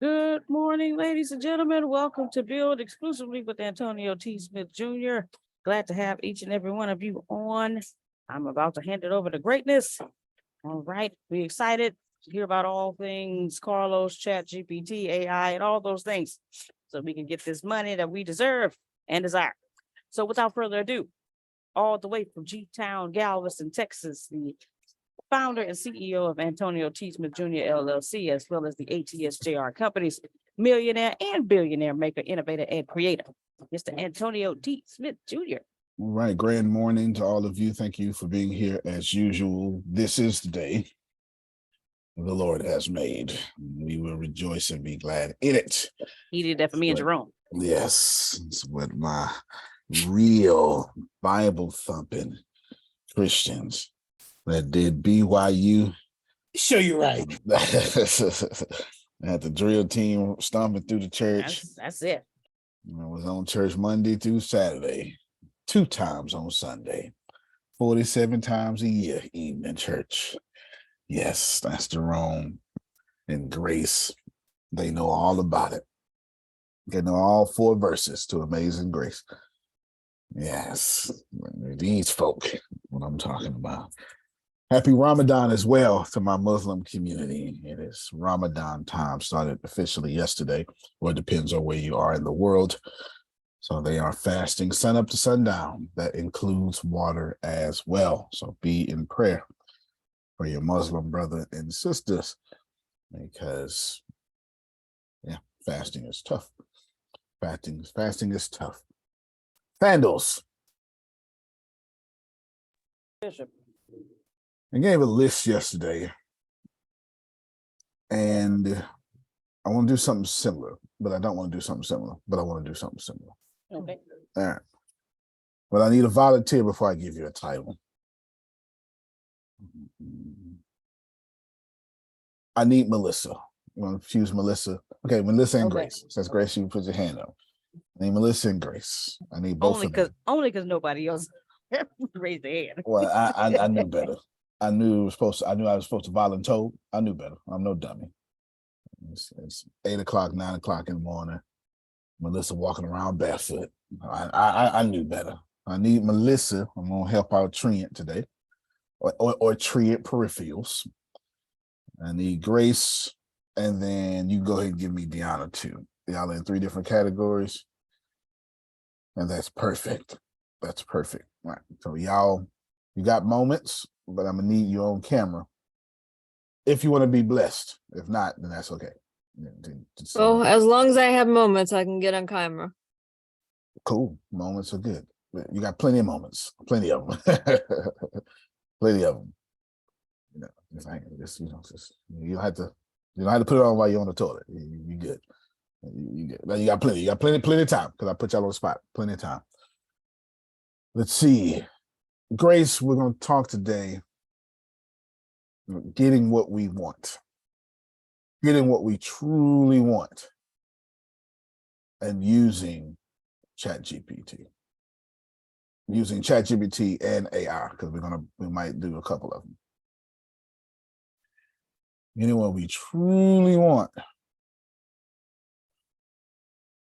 Good morning, ladies and gentlemen. Welcome to Build exclusively with Antonio T. Smith Jr. Glad to have each and every one of you on. I'm about to hand it over to greatness. All right, we excited to hear about all things Carlos, ChatGPT, AI, and all those things, so we can get this money that we deserve and desire. So without further ado, all the way from G-Town, Galveston, Texas, the founder and CEO of Antonio T. Smith Jr. LLC, as well as the ATSJR Companies, millionaire and billionaire maker, innovator, and creator, Mr. Antonio T. Smith Jr. All right, grand morning to all of you. Thank you for being here as usual. This is the day the Lord has made. We will rejoice and be glad in it. He did that for me and Jerome. Yes, it's with my real Bible thumping Christians that did BYU. Sure, you're right. Had the drill team stomping through the church. That's it. I was on church Monday through Saturday, 2 times on Sunday, 47 times a year evening church. Yes, that's Jerome and Grace. They know all about it. They know all 4 verses to Amazing Grace. Yes, these folk, what I'm talking about. Happy Ramadan as well to my Muslim community. It is Ramadan time, started officially yesterday, or it depends on where you are in the world. So they are fasting sun up to sundown. That includes water as well. So be in prayer for your Muslim brother and sisters, because fasting is tough. Fasting is tough. Vandals. Bishop. I gave a list yesterday, and I want to do something similar, but I don't want to do something similar, but I want to do something similar. Okay. All right. But I need a volunteer before I give you a title. I need Melisa. You want to choose Melisa? Okay, Melisa and Grace. Says Grace, you put your hand up. I need Melisa and Grace. I need both of them. Only because nobody else raised their hand. Well, I knew better. I knew I was supposed to volunteer. I knew better. I'm no dummy. It's 8 o'clock, 9 o'clock in the morning. Melisa walking around barefoot. I knew better. I need Melisa. I'm gonna help out Trent today, or Trent peripherals. I need Grace, and then you go ahead and give me Deanna too. Y'all in 3 different categories, and that's perfect. That's perfect. All right. So y'all, you got moments, but I'm gonna need you on camera if you want to be blessed. If not, then that's okay. Well, as long as I have moments, I can get on camera. Cool. Moments are good. You got plenty of moments. Plenty of them. Plenty of them. You don't have to put it on while you're on the toilet. You good. You good. You got plenty. You got plenty of time, because I put y'all on the spot. Plenty of time. Let's see. Grace, we're going to talk today getting what we want. Getting what we truly want. And using ChatGPT. Using ChatGPT and AI, because we might do a couple of them. Getting what we truly want.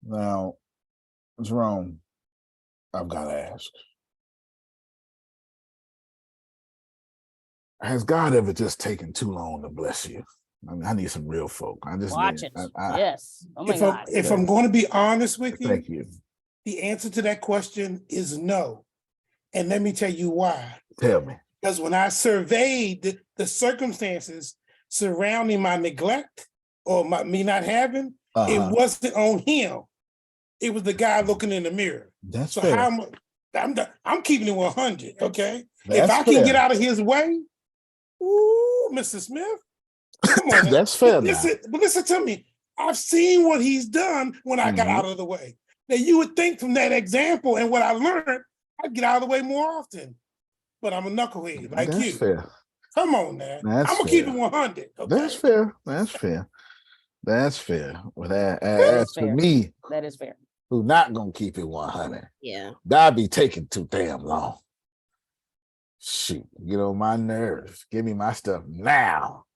Now, Jerome, I've got to ask. Has God ever just taken too long to bless you? I mean, I need some real folk. I just Watch it. Yes. Oh my God. If I'm going to be honest with you, thank you. The answer to that question is no. And let me tell you why. Tell me. Because when I surveyed the circumstances surrounding my neglect or me not having, it wasn't on him. It was the guy looking in the mirror. That's so fair. I'm keeping it 100. Okay. That's if I can get out of his way, ooh, Mr. Smith, come on. That's fair. But listen to me. I've seen what he's done when I got out of the way. Now you would think from that example and what I learned, I'd get out of the way more often. But I'm a knucklehead like That's you. fair. Come on now. That's I'm gonna keep it 100. Okay? That's fair. That's fair. That's fair. Well, as for me, that is fair. Who not gonna keep it 100? Yeah. That'd be taking too damn long. Shoot, get on my nerves. Give me my stuff now.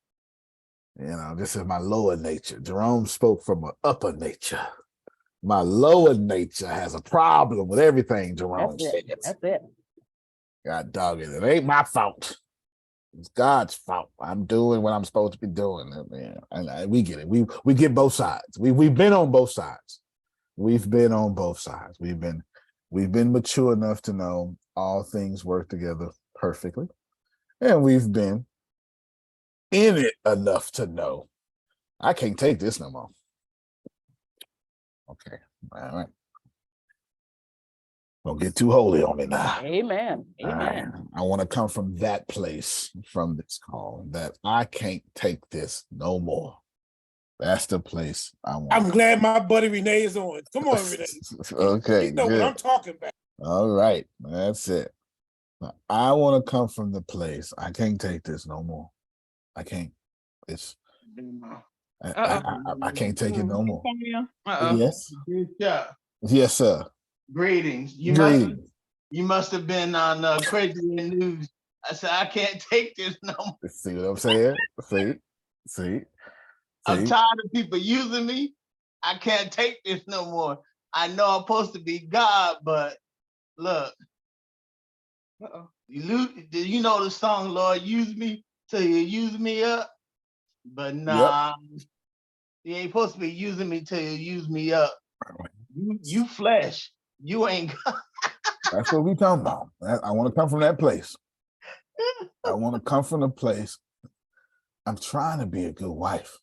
This is my lower nature. Jerome spoke from an upper nature. My lower nature has a problem with everything Jerome That's it. says. That's it. God dog it. It ain't my fault. It's God's fault. I'm doing what I'm supposed to be doing. And we get it. We get both sides. We've been on both sides. We've been on both sides. We've been mature enough to know all things work together perfectly. And we've been in it enough to know I can't take this no more. Okay. All right. Don't get too holy on me now. Amen. Amen. I want to come from that place, from this call, that I can't take this no more. That's the place I want. I'm glad my buddy Renee is on. Come on, Renee. Okay, You know good. what I'm talking about. All right, that's it. I want to come from the place I can't take this no more. I can't. It's I can't take it no more. Yes. Good job. Yes, sir. Greetings. Greetings. You must have been on Crazy News. I said I can't take this no more. See what I'm saying? See. I'm tired of people using me. I can't take this no more. I know I'm supposed to be God, but look. Do you know the song, Lord, use me till you use me up? But nah, you ain't supposed to be using me till you use me up. You flesh. You ain't God. That's what we talking about. I want to come from that place. I want to come from the place. I'm trying to be a good wife.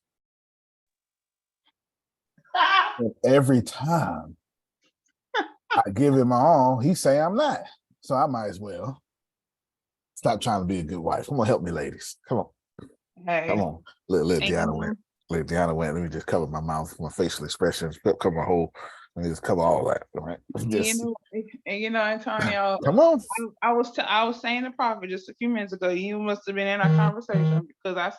And every time I give him my all, he say I'm not. So I might as well stop trying to be a good wife. Come on, help me, ladies. Come on. Hey. Come on. Let Deanna win. Let Deanna win. Let me just cover my mouth, my facial expressions, cover my whole. Let me just cover all that. All right. Antonio. Come on. I was saying to Prophet just a few minutes ago. You must have been in our conversation because I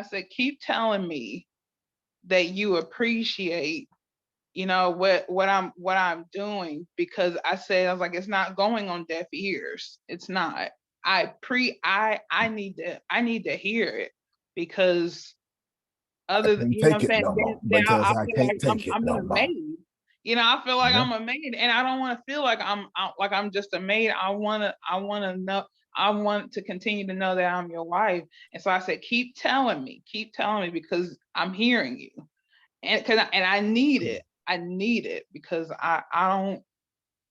said, keep telling me that you appreciate, what I'm doing, because I was like, it's not going on deaf ears. It's not. I need to hear it, because other than I feel like I'm a maid, and I don't want to feel like I'm just a maid. I want to continue to know that I'm your wife. And so I said, keep telling me, because I'm hearing you, and I need it. I need it because I don't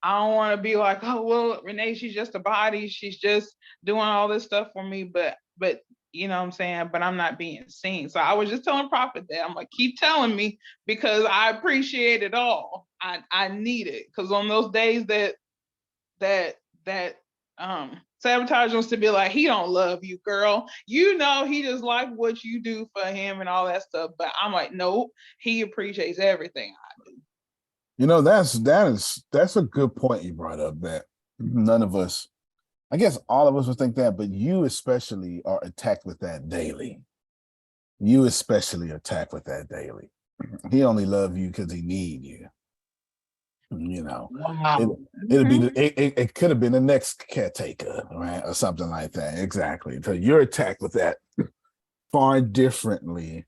want to be like, oh well, Renee, she's just a body. She's just doing all this stuff for me, but you know what I'm saying? But I'm not being seen. So I was just telling Prophet that. I'm like, keep telling me, because I appreciate it all. I need it. Because on those days that Sabotage wants to be like, he don't love you, girl. He just like what you do for him and all that stuff. But I'm like, nope, he appreciates everything I do. That's a good point you brought up, that none of us, I guess all of us would think that, but you especially are attacked with that daily. You especially attacked with that daily. He only loves you because he need you. Wow. It could have been the next caretaker, right, or something like that. Exactly. So you're attacked with that far differently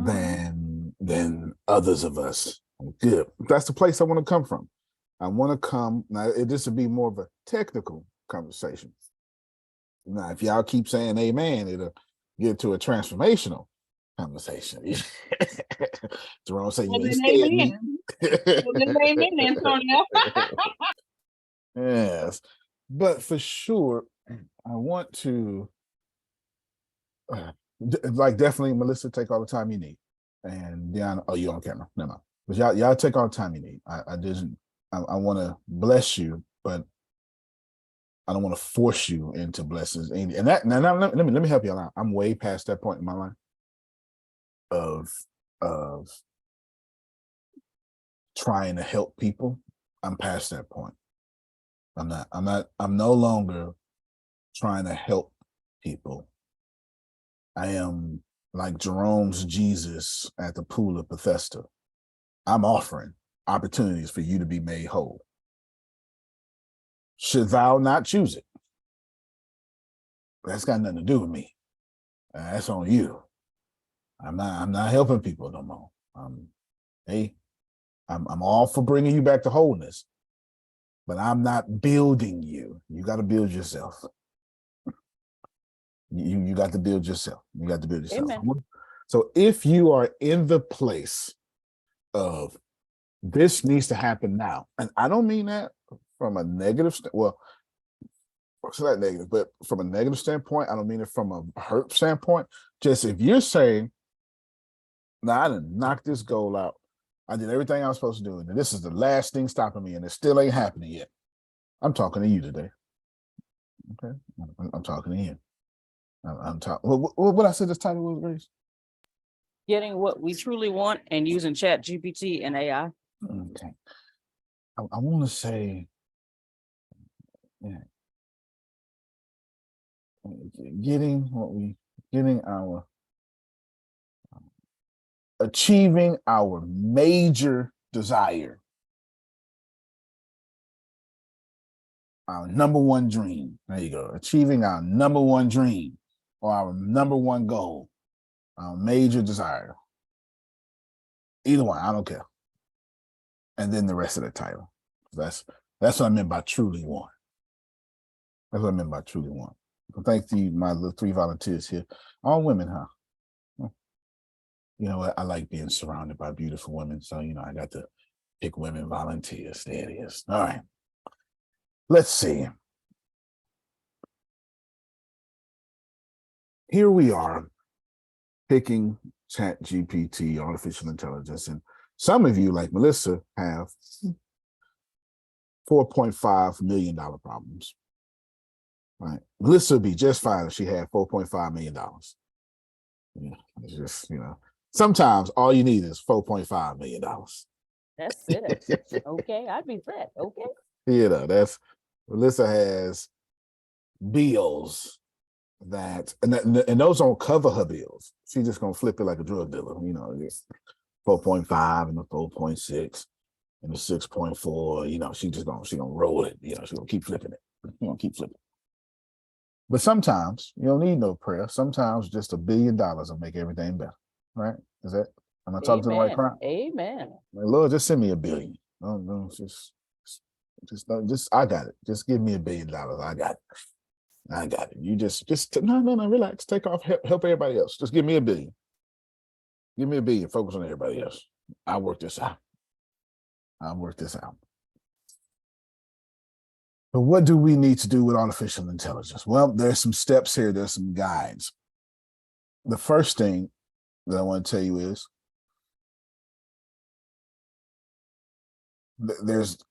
than others of us. Good. That's the place I want to come from. I want to come now. This would be more of a technical conversation. Now, if y'all keep saying amen, it'll get to a transformational conversation. Jerome say, you ain't scared me. Amen, Antonio. Yes, but for sure, I want to definitely, Melissa, take all the time you need, and Deanna, oh, you're on camera, never mind. But y'all take all the time you need. I want to bless you, but I don't want to force you into blessings. And that now let me help you out. I'm way past that point in my life of trying to help people. I'm past that point. I'm no longer trying to help people. I am like Jerome's Jesus at the pool of Bethesda. I'm offering opportunities for you to be made whole. Should thou not choose it? That's got nothing to do with me. That's on you. I'm not helping people no more. Hey, I'm all for bringing you back to wholeness, but I'm not building you. You got to build yourself. You got to build yourself. You got to build yourself. Amen. So if you are in the place of this needs to happen now, and I don't mean that from a negative, well, it's not negative, but from a negative standpoint, I don't mean it from a hurt standpoint. Just if you're saying, now I didn't knock this goal out, I did everything I was supposed to do, and this is the last thing stopping me, and it still ain't happening yet. I'm talking to you today. Okay, I'm talking to you. I'm talking. What I said this title was, Grace? Getting what we truly want and using ChatGPT and AI. Okay. I want to say, yeah, achieving our major desire, our number one dream. There you go. Achieving our number one dream or our number one goal, our major desire. Either one, I don't care. And then the rest of the title. That's what I meant by truly want. That's what I meant by truly want. So thank you, my little 3 volunteers here. All women, huh? You know what? I like being surrounded by beautiful women. So, I got to pick women volunteers. There it is. All right. Let's see. Here we are picking ChatGPT, artificial intelligence. And some of you, like Melissa, have $4.5 million problems. Right? Melissa would be just fine if she had $4.5 million. Yeah, it's just, sometimes all you need is $4.5 million. That's it. Okay, I'd be set. Okay. That's Melissa has bills and those don't cover her bills. She's just gonna flip it like a drug dealer, 4.5 and the 4.6 and the 6.4. She's gonna roll it. She's gonna keep flipping it. But sometimes you don't need no prayer. Sometimes just $1 billion will make everything better. Right? Am I talking to the right crowd? Amen. Lord, just send me $1 billion. No, just I got it. Just give me $1 billion. I got it. You just no, relax. Take off, help everybody else. Just give me $1 billion. Give me $1 billion. Focus on everybody else. I'll work this out. But what do we need to do with artificial intelligence? Well, there's some steps here. There's some guides. The first thing that I want to tell you is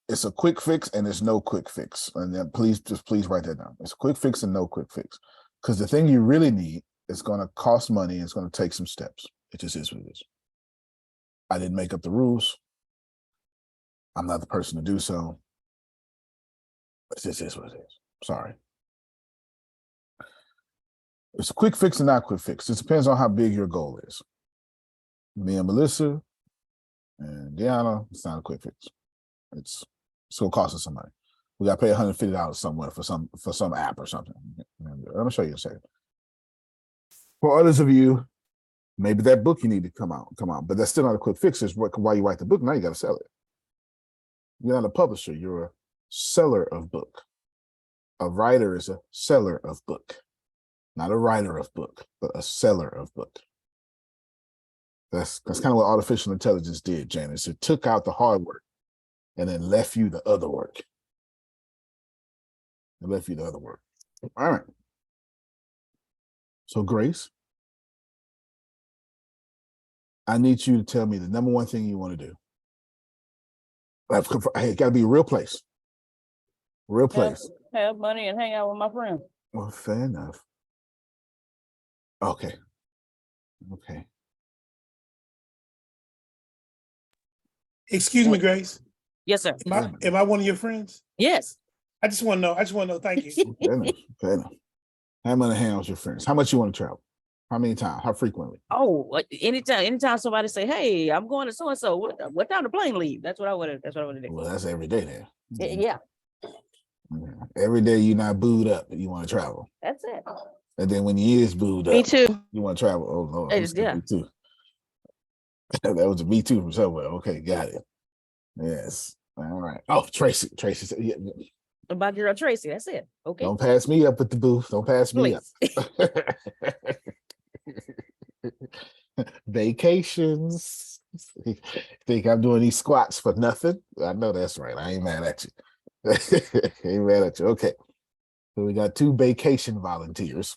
it's a quick fix and there's no quick fix. And then please write that down. It's a quick fix and no quick fix. Because the thing you really need is going to cost money and it's going to take some steps. It just is what it is. I didn't make up the rules. I'm not the person to do so. It just is what it is. Sorry. It's a quick fix and not quick fix. It depends on how big your goal is. Me and Melissa and Deanna, it's not a quick fix. It's gonna cost us some money. We gotta pay $150 somewhere for some app or something. I'm gonna show you in a second. For others of you, maybe that book you need to come out, but that's still not a quick fix. Is why you write the book. Now you gotta sell it. You're not a publisher, you're a seller of book. A writer is a seller of book, not a writer of book, but a seller of book. That's kind of what artificial intelligence did, Janice. It took out the hard work and then left you the other work. All right. So, Grace, I need you to tell me the number one thing you want to do. Hey, it got to be a real place. Real place. Have money and hang out with my friends. Well, fair enough. Okay. Excuse me, Grace. Yes, sir. Am I one of your friends? Yes. I just want to know. Thank you. Fair enough. How many hang out with your friends? How much you want to travel? How many times? How frequently? Oh, anytime somebody say, "Hey, I'm going to so and so," what time the plane leave? That's what I would do. Well, that's every day there. Yeah. Every day you're not booed up, but you want to travel. That's it. And then when you is booed up, Me too. you want to travel. Oh Lord, Yeah. me too. That was a Me Too from somewhere. Okay, got it. Yes. All right. Oh, Tracy. Tracy said, yeah, About girl Tracy. That's it. Okay. don't pass me up at the booth. Don't pass me Please. up. Vacations. Think I'm doing these squats for nothing? I know that's right. I ain't mad at you. Ain't mad at you. Okay. So we got 2 vacation volunteers.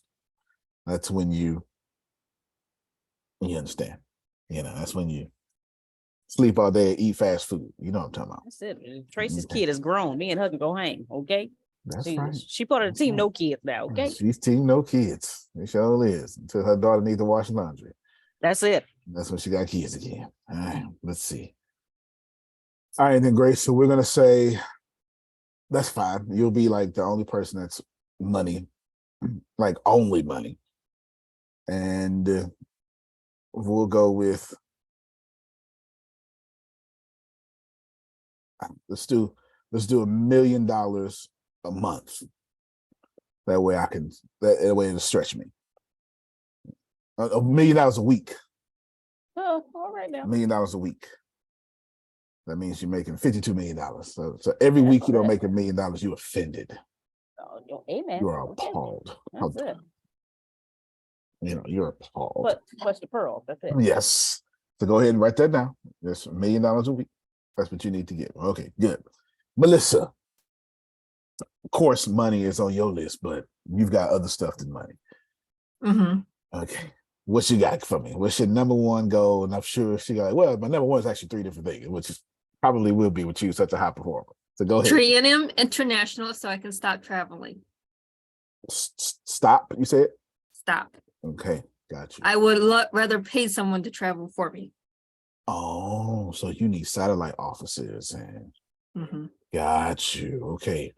That's when you understand. That's when you sleep all day, eat fast food. You know what I'm talking about. That's it. Tracy's Okay. kid is grown. Me and her can go hang. Okay. That's She, right. she part of the That's team, right. no kids now. Okay. She's team no kids. It sure is. Until her daughter needs to wash laundry. That's it. That's when she got kids again. All right, let's see. All right, then Grace. So we're gonna say that's fine. You'll be like the only person that's money, like only money. And we'll go with let's do $1 million a month. That way I can that way it'll stretch me. $1 million a week. Oh, all right $1 now. million a week. That means you're making $52 million. So every week you don't make $1 million, you're offended. Oh, amen. You are Okay. appalled. That's it. You're appalled. But what's the pearl? That's it. Yes. So go ahead and write that down. That's $1 million a week. That's what you need to get. Okay, good. Melissa, of course, money is on your list, but you've got other stuff than money. Mm-hmm. Okay. What you got for me? What's your number one goal? And I'm sure she got, well, my number one is actually 3 different things, which is probably will be with you, such a high performer. So go ahead. Triennium International, so I can stop traveling. Stop, you said? Stop. Okay, got you. I would rather pay someone to travel for me. Oh, so you need satellite offices and got you. Okay.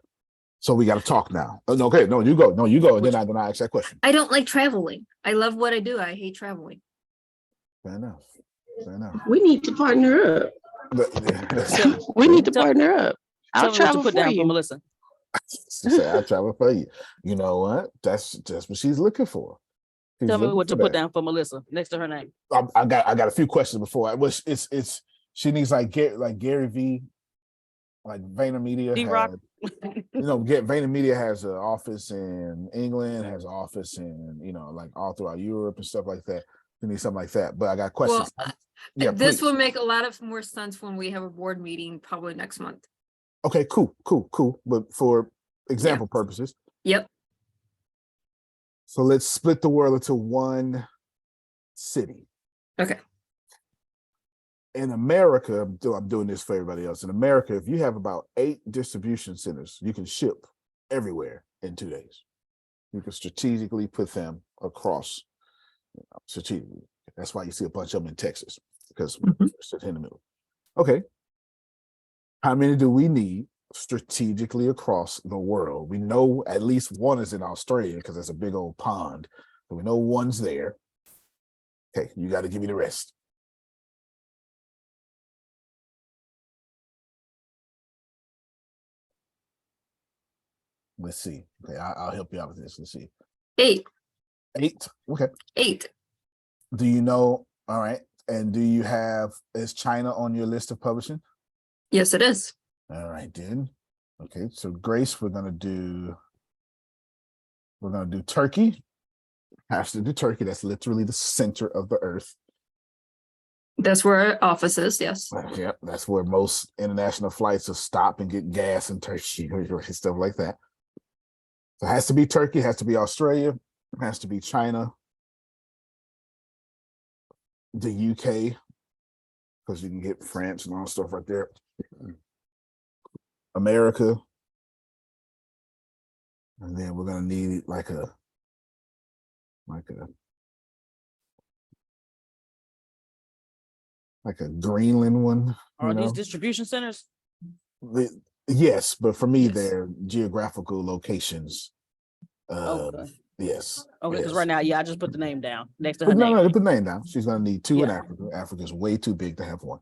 So we got to talk now. Okay, no, you go. No, you go. And then I ask that question. I don't like traveling. I love what I do. I hate traveling. Fair enough. Fair enough. We need to partner up. We need to partner up. I'll travel put for down you. for Melissa. She said, I'll travel for you. You know what? That's just what she's looking for. She's Tell me looking what to for put that. down for Melissa next to her name. I got a few questions before. It's she needs like Gary V, like VaynerMedia D-Rock. VaynerMedia has an office in England, has an office in like all throughout Europe and stuff like that. You need something like that. But I got questions. Well, yeah, this please. will make a lot of more sense when we have a board meeting probably next month. Okay, cool. But for example purposes. Yep. So let's split the world into one city. Okay. In America, I'm doing this for everybody else. In America, if you have about 8 distribution centers, you can ship everywhere in 2 days. You can strategically put them across, strategically. That's why you see a bunch of them in Texas, because it's in the middle. Okay. How many do we need strategically across the world? We know at least one is in Australia because it's a big old pond. So we know one's there. Okay, you got to give me the rest. Let's see. Okay, I'll help you out with this. Let's see. 8. 8. Okay. 8. Do you know? All right. And do you have, is China on your list of publishing? Yes, it is. All right, then. Okay, so Grace, we're gonna do Turkey. Has to do Turkey. That's literally the center of the earth. That's where our office is, yes. Yep, that's where most international flights will stop and get gas in Turkey or stuff like that. So it has to be Turkey, it has to be Australia, it has to be China, the UK, because you can get France and all stuff right there. America. And then we're gonna need like a Greenland one. Are these distribution centers? Yes, but for me, Yes. they're geographical locations. Okay. Yes. Okay, because right now, I just put the name down next to her But name. no, put the name down. She's gonna need 2 in Yeah. Africa. Africa's way too big to have one.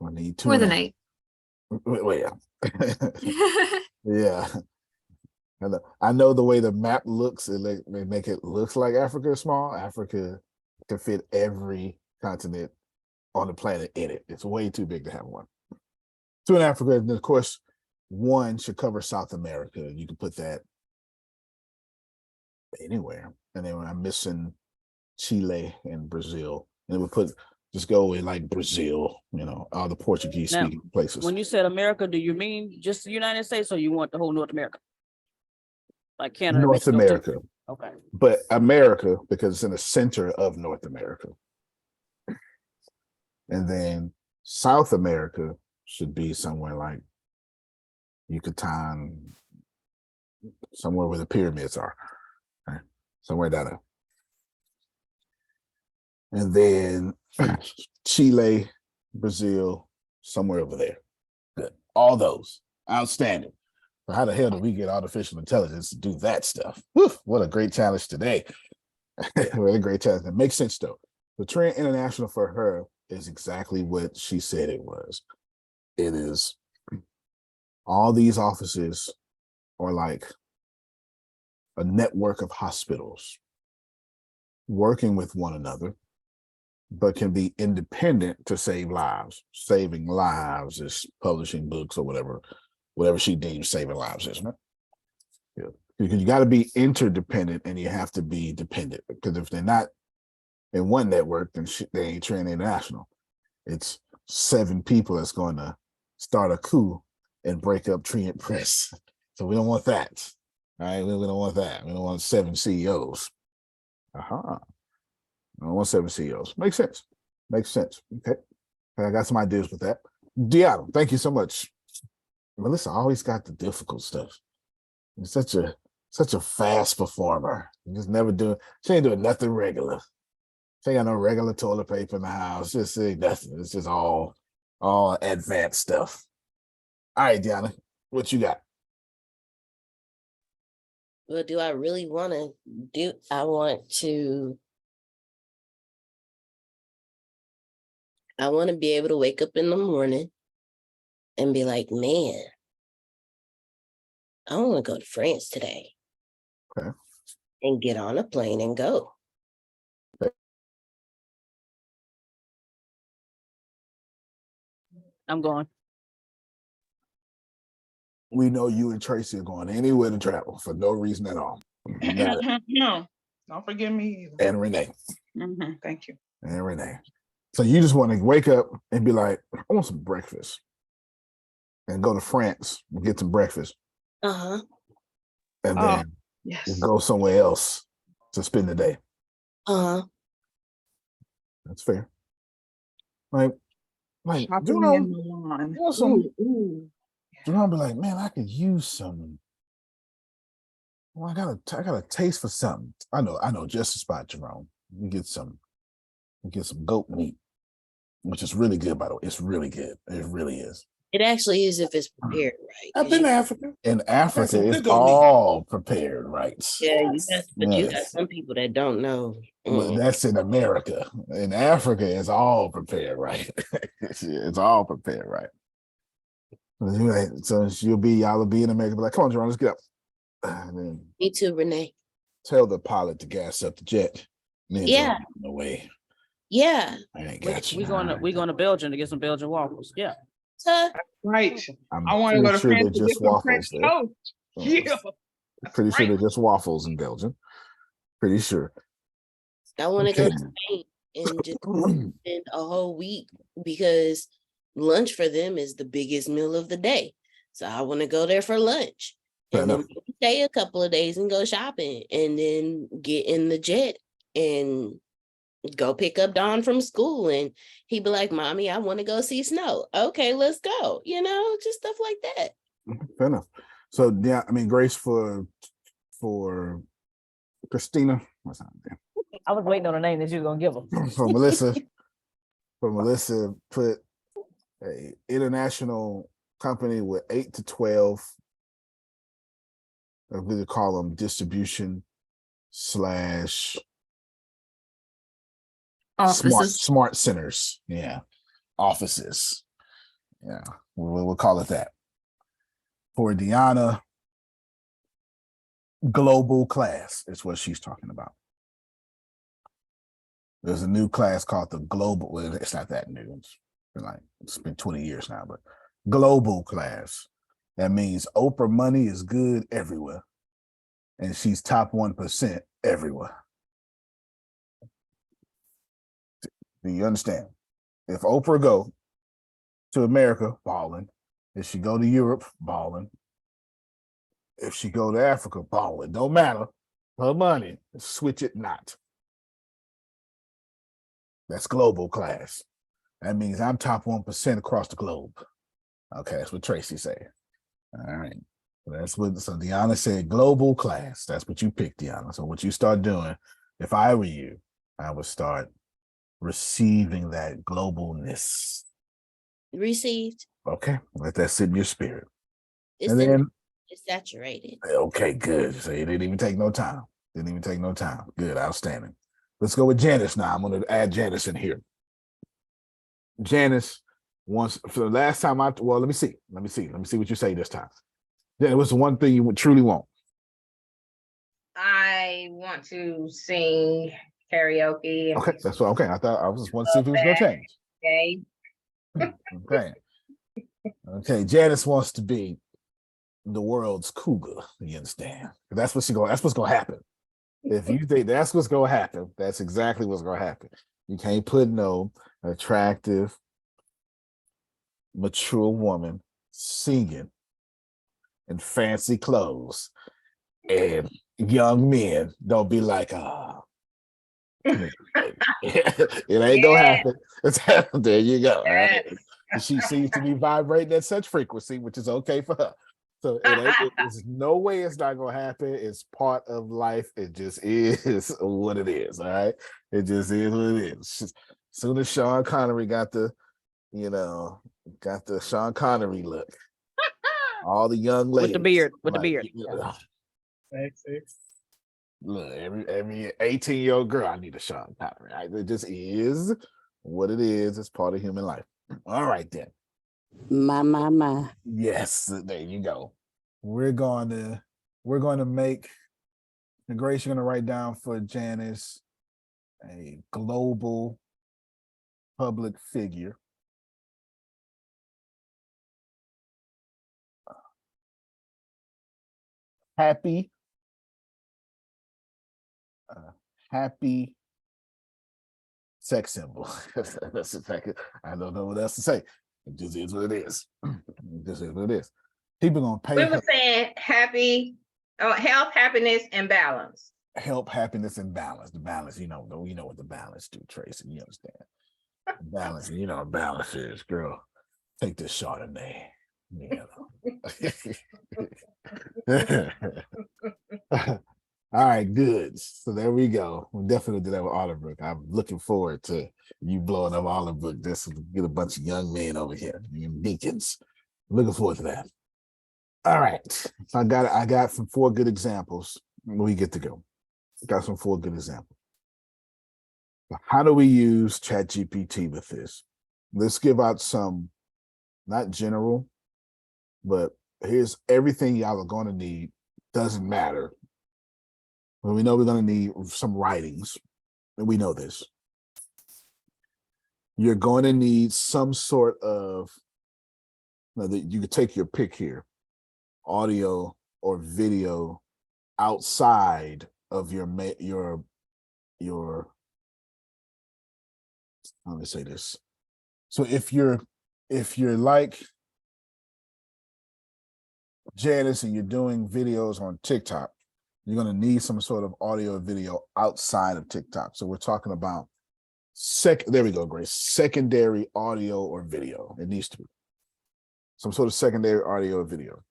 I need 2 More in than Africa. 8. Well, yeah. Yeah. I know the way the map looks, they make it looks like Africa is small. Africa can fit every continent on the planet in it. It's way too big to have one. Two in Africa, and of course, one should cover South America. You can put that anywhere. And then I'm missing Chile and Brazil. And we just go in like Brazil, all the Portuguese speaking places. When you said America, do you mean just the United States, or you want the whole North America? Like Canada? North America. Okay. But America, because it's in the center of North America. And then South America should be somewhere like Yucatan, somewhere where the pyramids are. Right? Somewhere down there. And then Chile, Brazil, somewhere over there. Good. All those. Outstanding. But how the hell do we get artificial intelligence to do that stuff? Whew, what a great challenge today. What a great challenge. That makes sense, though. The Trend International for her is exactly what she said it was. It is all these offices are like a network of hospitals working with one another, but can be independent to save lives. Saving lives is publishing books or whatever she deems saving lives is. Right? Yeah. Because you got to be interdependent and you have to be dependent. Because if they're not in one network, then they ain't Trend International. It's 7 people that's going to start a coup and break up Trend Press. So we don't want that. All right, we don't want that. We don't want 7 CEOs. I don't want 7 CEOs. Makes sense. Makes sense. Okay. I got some ideas with that. Deanna, thank you so much. Melissa always got the difficult stuff. She's such a fast performer. Just never she ain't doing nothing regular. She ain't got no regular toilet paper in the house. Just ain't nothing. It's just all advanced stuff. All right, Deanna, what you got? Well, do I really want to do? I want to be able to wake up in the morning and be like, man, I want to go to France today. Okay. And get on a plane and go. I'm going. We know you and Tracy are going anywhere to travel for no reason at all. No, don't forget me either. And Renee. Thank you. And Renee. So you just want to wake up and be like, I want some breakfast. And go to France and get some breakfast. Uh-huh. And then go somewhere else to spend the day. Uh-huh. That's fair. Like Jerome be like, man, I could use some. Well, I got a taste for something. I know just a spot, Jerome. We get some goat meat, which is really good, by the way. It's really good. It really is. It actually is if it's prepared right. I've been to Africa. In Africa, it's all prepared right. Yeah, you got some people that don't know. Well, that's in America. In Africa, it's all prepared right. It's all prepared right. So y'all will be in America, be like, come on, Jerome, let's get up. And then me too, Renee. Tell the pilot to gas up the jet. Yeah. No way. Yeah. I ain't got you. We're going to Belgium to get some Belgian waffles. Yeah. Right. I'm I want to go to France they're just waffles there. Yeah. Pretty sure they're just waffles in Belgium. Pretty sure. I want to go to Spain and just spend a whole week because lunch for them is the biggest meal of the day. So I want to go there for lunch. And then stay a couple of days and go shopping and then get in the jet and go pick up Don from school. And he'd be like, Mommy, I want to go see snow. Okay, let's go. Just stuff like that. Fair enough. So yeah, I mean, Grace for Christina. What's her name? I was waiting on a name that you were gonna give them. For Melissa, put a international company with 8 to 12. I really call them distribution / smart centers. Yeah. Offices. Yeah. We'll call it that. For Deanna, global class is what she's talking about. There's a new class called the global. Well, it's not that new. It's been 20 years now, but global class. That means Oprah money is good everywhere, and she's top 1% everywhere. Do you understand? If Oprah go to America, balling. If she go to Europe, balling. If she go to Africa, balling. Don't matter. Her money, switch it not. That's global class. That means I'm top 1% across the globe. Okay, that's what Tracy said. All right. So Deanna said global class. That's what you picked, Deanna. So what you start doing, if I were you, I would start receiving that globalness. Received. Okay, let that sit in your spirit. It's And then it's saturated. okay, good. So it didn't even take no time. Didn't even take no time. Good, outstanding. Let's go with Janice now. I'm going to add Janice in here. Janice wants, for the last time let me see what you say this time. Then what's the one thing you would truly want? I want to sing karaoke. Okay, that's what. Okay, I thought I was just want to see if it was going to change. Okay. Okay. Janice wants to be the world's cougar. You understand? That's what's going to happen. If you think that's what's going to happen, that's exactly what's going to happen. You can't put no attractive, mature woman singing in fancy clothes, and young men don't be like, it ain't gonna happen. There you go. Right? She seems to be vibrating at such frequency, which is okay for her. So there's no way it's not gonna happen. It's part of life. It just is what it is. All right. It just is what it is. As soon as Sean Connery got the Sean Connery look, all the young ladies with the beard. Look, every 18-year-old girl, I need a Sean Connery. Right? It just is what it is. It's part of human life. All right, then. My. Yes, there you go. We're going to make Grace. You're going to write down for Janice a global public figure. Happy sex symbol. That's exactly. I don't know what else to say. It just is what it is. It just is what it is. People gonna pay. We were saying health, happiness, and balance. Help, happiness, and balance. The balance, you know what the balance do, Tracy. You understand? The balance, you know what balance is, girl. Take this Chardonnay. All right, good. So there we go. We'll definitely do that with Olive Brook. I'm looking forward to you blowing up Olive Brook. Just get a bunch of young men over here, you deacons. Looking forward to that. All right. So I got some 4 good examples. We get to go. Got some 4 good examples. How do we use ChatGPT with this? Let's give out some, not general, but here's everything y'all are going to need. Doesn't matter. Well, we know we're going to need some writings, and we know this. You're going to need some sort of, you could take your pick here, audio or video outside of your let me say this. So if you're like Janice and you're doing videos on TikTok, you're going to need some sort of audio or video outside of TikTok. So we're talking about there we go, Grace. Secondary audio or video. It needs to be some sort of secondary audio or video.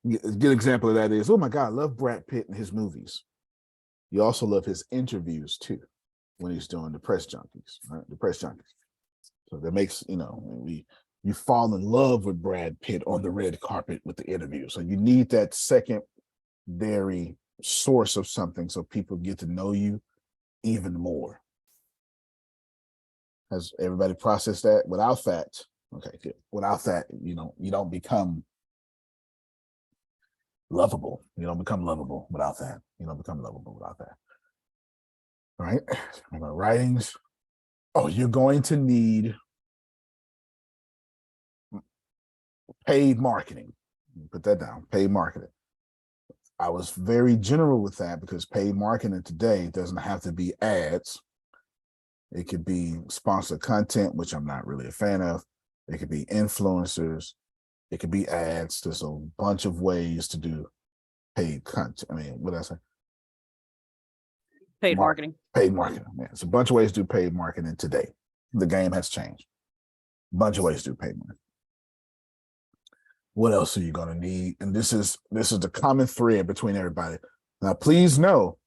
A good example of that is, oh my God, I love Brad Pitt and his movies. You also love his interviews too, when he's doing the press junkies, right? The press junkies. So that makes, you fall in love with Brad Pitt on the red carpet with the interview. So you need that secondary source of something so people get to know you even more. Has everybody processed that? Without that, okay, good. Without that, you don't become lovable. You don't become lovable without that. You don't become lovable without that. right? My writings. Oh, you're going to need paid marketing. Put that down, paid marketing. I was very general with that because paid marketing today doesn't have to be ads. It could be sponsored content, which I'm not really a fan of. It could be influencers. It could be ads. There's a bunch of ways to do paid content. I mean, what did I say? Paid marketing. Paid marketing. Yeah, it's a bunch of ways to do paid marketing today. The game has changed. A bunch of ways to do paid marketing. What else are you going to need? And this is the common thread between everybody. Now, please know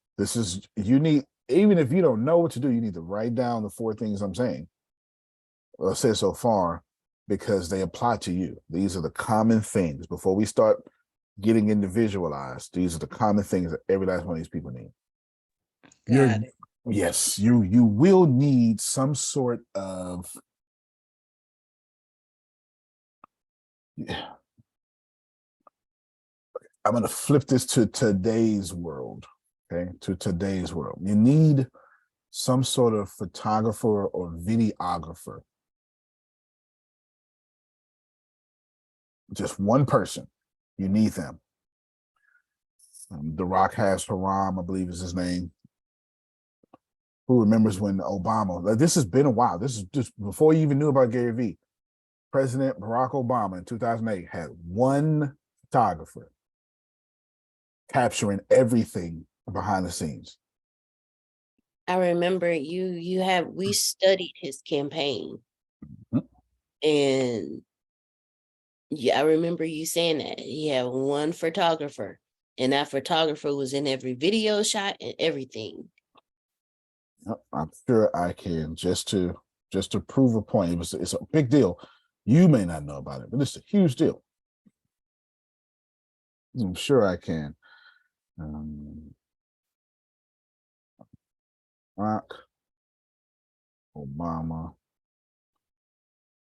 you need, even if you don't know what to do, you need to write down the 4 things I'm saying. Well, I said so far, because they apply to you. These are the common things. Before we start getting individualized, these are the common things that every last one of these people need. Got it. Yes, you will need some sort of I'm going to flip this to today's world, okay? To today's world. You need some sort of photographer or videographer. Just one person. You need them. The Rock has Haram, I believe is his name. Who remembers when Obama, like this has been a while. This is just before you even knew about Gary Vee. President Barack Obama in 2008 had one photographer capturing everything behind the scenes. I remember we studied his campaign. And yeah, I remember you saying that he had one photographer, and that photographer was in every video shot and everything. I'm sure I can just to prove a point. It's a big deal. You may not know about it, but it's a huge deal. I'm sure I can. Barack Obama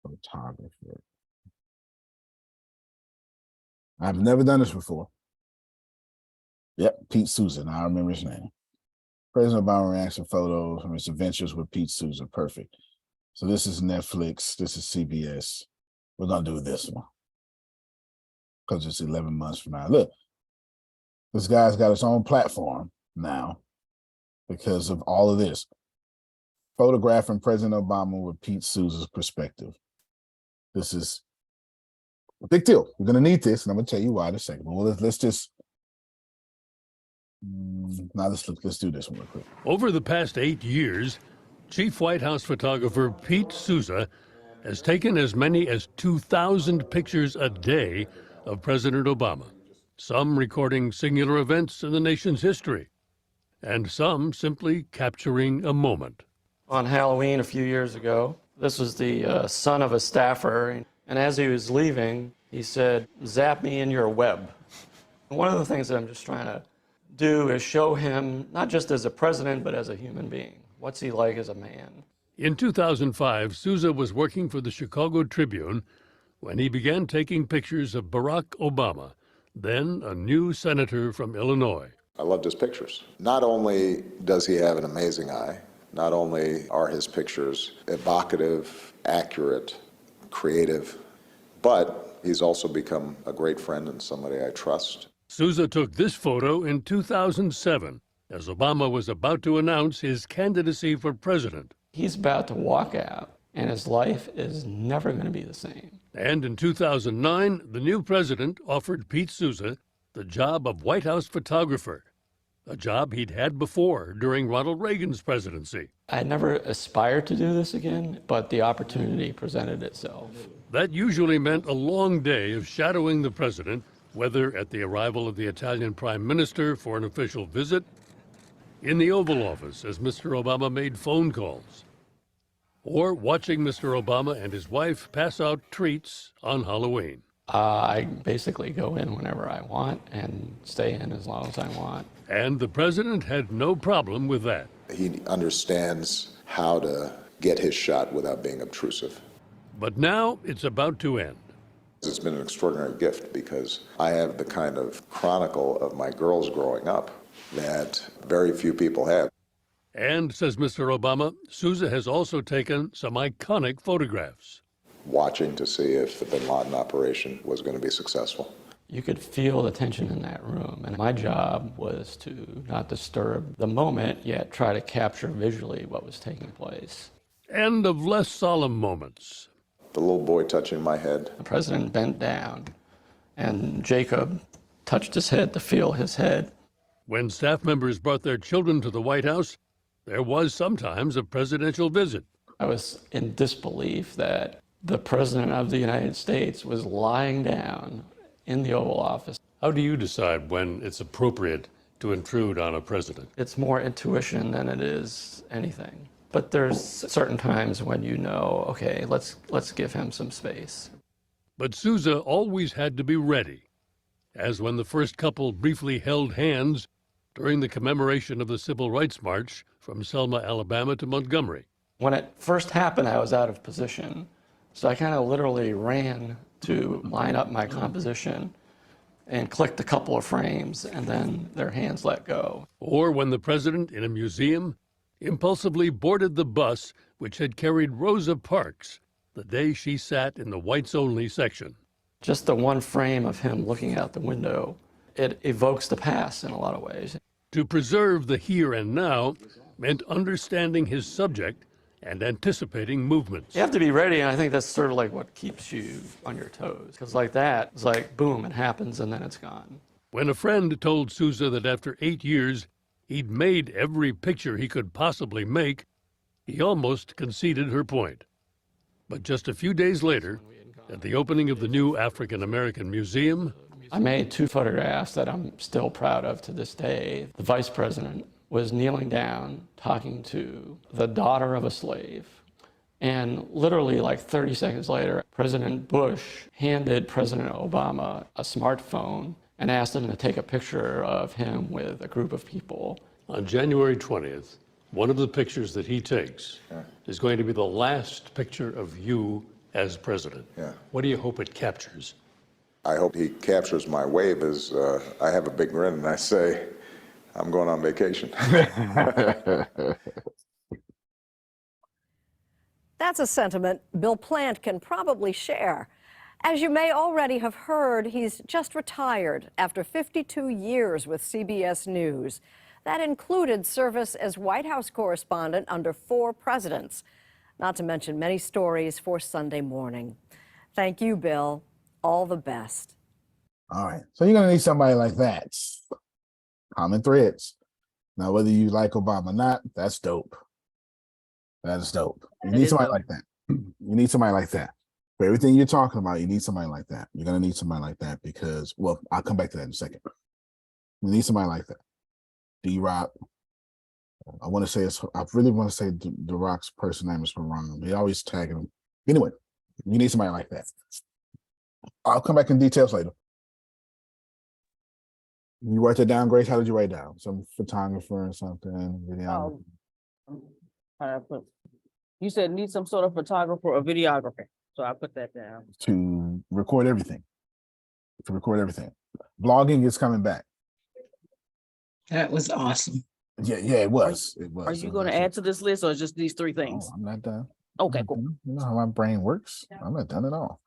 photographer. I've never done this before. Yep, Pete Souza. I remember his name. President Obama reacts to photos from his adventures with Pete Souza. Perfect. So this is Netflix. This is CBS. We're going to do this one because it's 11 months from now. Look, this guy's got his own platform now because of all of this. Photographing President Obama with Pete Souza's perspective. This is a big deal. We're going to need this, and I'm going to tell you why in a second. But let's just now let's do this one real quick. Over the past 8 years, Chief White House photographer Pete Souza has taken as many as 2,000 pictures a day of President Obama, some recording singular events in the nation's history, and some simply capturing a moment. On Halloween a few years ago, this was the son of a staffer, and as he was leaving, he said, "Zap me in your web." One of the things that I'm just trying to do is show him, not just as a president, but as a human being. What's he like as a man? In 2005, Souza was working for the Chicago Tribune when he began taking pictures of Barack Obama, then a new senator from Illinois. I loved his pictures. Not only does he have an amazing eye, not only are his pictures evocative, accurate, creative, but he's also become a great friend and somebody I trust. Souza took this photo in 2007 as Obama was about to announce his candidacy for president. He's about to walk out, and his life is never going to be the same. And in 2009, the new president offered Pete Souza the job of White House photographer, a job he'd had before during Ronald Reagan's presidency. I never aspired to do this again, but the opportunity presented itself. That usually meant a long day of shadowing the president, whether at the arrival of the Italian prime minister for an official visit, in the Oval Office as Mr. Obama made phone calls, or watching Mr. Obama and his wife pass out treats on Halloween. I basically go in whenever I want and stay in as long as I want. And the president had no problem with that. He understands how to get his shot without being obtrusive. But now it's about to end. It's been an extraordinary gift because I have the kind of chronicle of my girls growing up that very few people have. And, says Mr. Obama, Sousa has also taken some iconic photographs. Watching to see if the bin Laden operation was going to be successful. You could feel the tension in that room, and my job was to not disturb the moment, yet try to capture visually what was taking place. And of less solemn moments. The little boy touching my head. The president bent down, and Jacob touched his head to feel his head. When staff members brought their children to the White House, there was sometimes a presidential visit. I was in disbelief that the President of the United States was lying down in the Oval Office. How do you decide when it's appropriate to intrude on a president? It's more intuition than it is anything. But there's certain times when you know, okay, let's give him some space. But Sousa always had to be ready, as when the first couple briefly held hands during the commemoration of the Civil Rights March from Selma, Alabama to Montgomery. When it first happened, I was out of position. So I kind of literally ran to line up my composition and clicked a couple of frames, and then their hands let go. Or when the president in a museum impulsively boarded the bus which had carried Rosa Parks the day she sat in the whites-only section. Just the one frame of him looking out the window, it evokes the past in a lot of ways. To preserve the here and now meant understanding his subject and anticipating movements. You have to be ready, and I think that's sort of like what keeps you on your toes. Because like that, it's like, boom, it happens, and then it's gone. When a friend told Sousa that after 8 years, he'd made every picture he could possibly make, he almost conceded her point. But just a few days later, at the opening of the new African American Museum, I made 2 photographs that I'm still proud of to this day. The vice president was kneeling down, talking to the daughter of a slave. And literally like 30 seconds later, President Bush handed President Obama a smartphone and asked him to take a picture of him with a group of people. On January 20th, one of the pictures that he takes is going to be the last picture of you as president. What do you hope it captures? I hope he captures my wave as I have a big grin and I say, I'm going on vacation. That's a sentiment Bill Plant can probably share. As you may already have heard, he's just retired after 52 years with CBS News. That included service as White House correspondent under 4 presidents, not to mention many stories for Sunday morning. Thank you, Bill. All the best. All right. So you're going to need somebody like that. Common threads. Now, whether you like Obama or not, that's dope. That is dope. You need somebody like that. You need somebody like that. For everything you're talking about, you need somebody like that. You're going to need somebody like that because, well, I'll come back to that in a second. You need somebody like that. D-Rock. I want to say I really want to say the Rock's person name is Haram. They always tagging him. Anyway, you need somebody like that. I'll come back in details later. You write that down, Grace? How did you write down? Some photographer or something? Videographer? You said need some sort of photographer or videographer. So I put that down. To record everything. To record everything. Blogging is coming back. That was awesome. Yeah, it was. It was. Are you going to add to this list or just these 3 things? I'm not done. Okay, cool. You know how my brain works. I'm not done at all.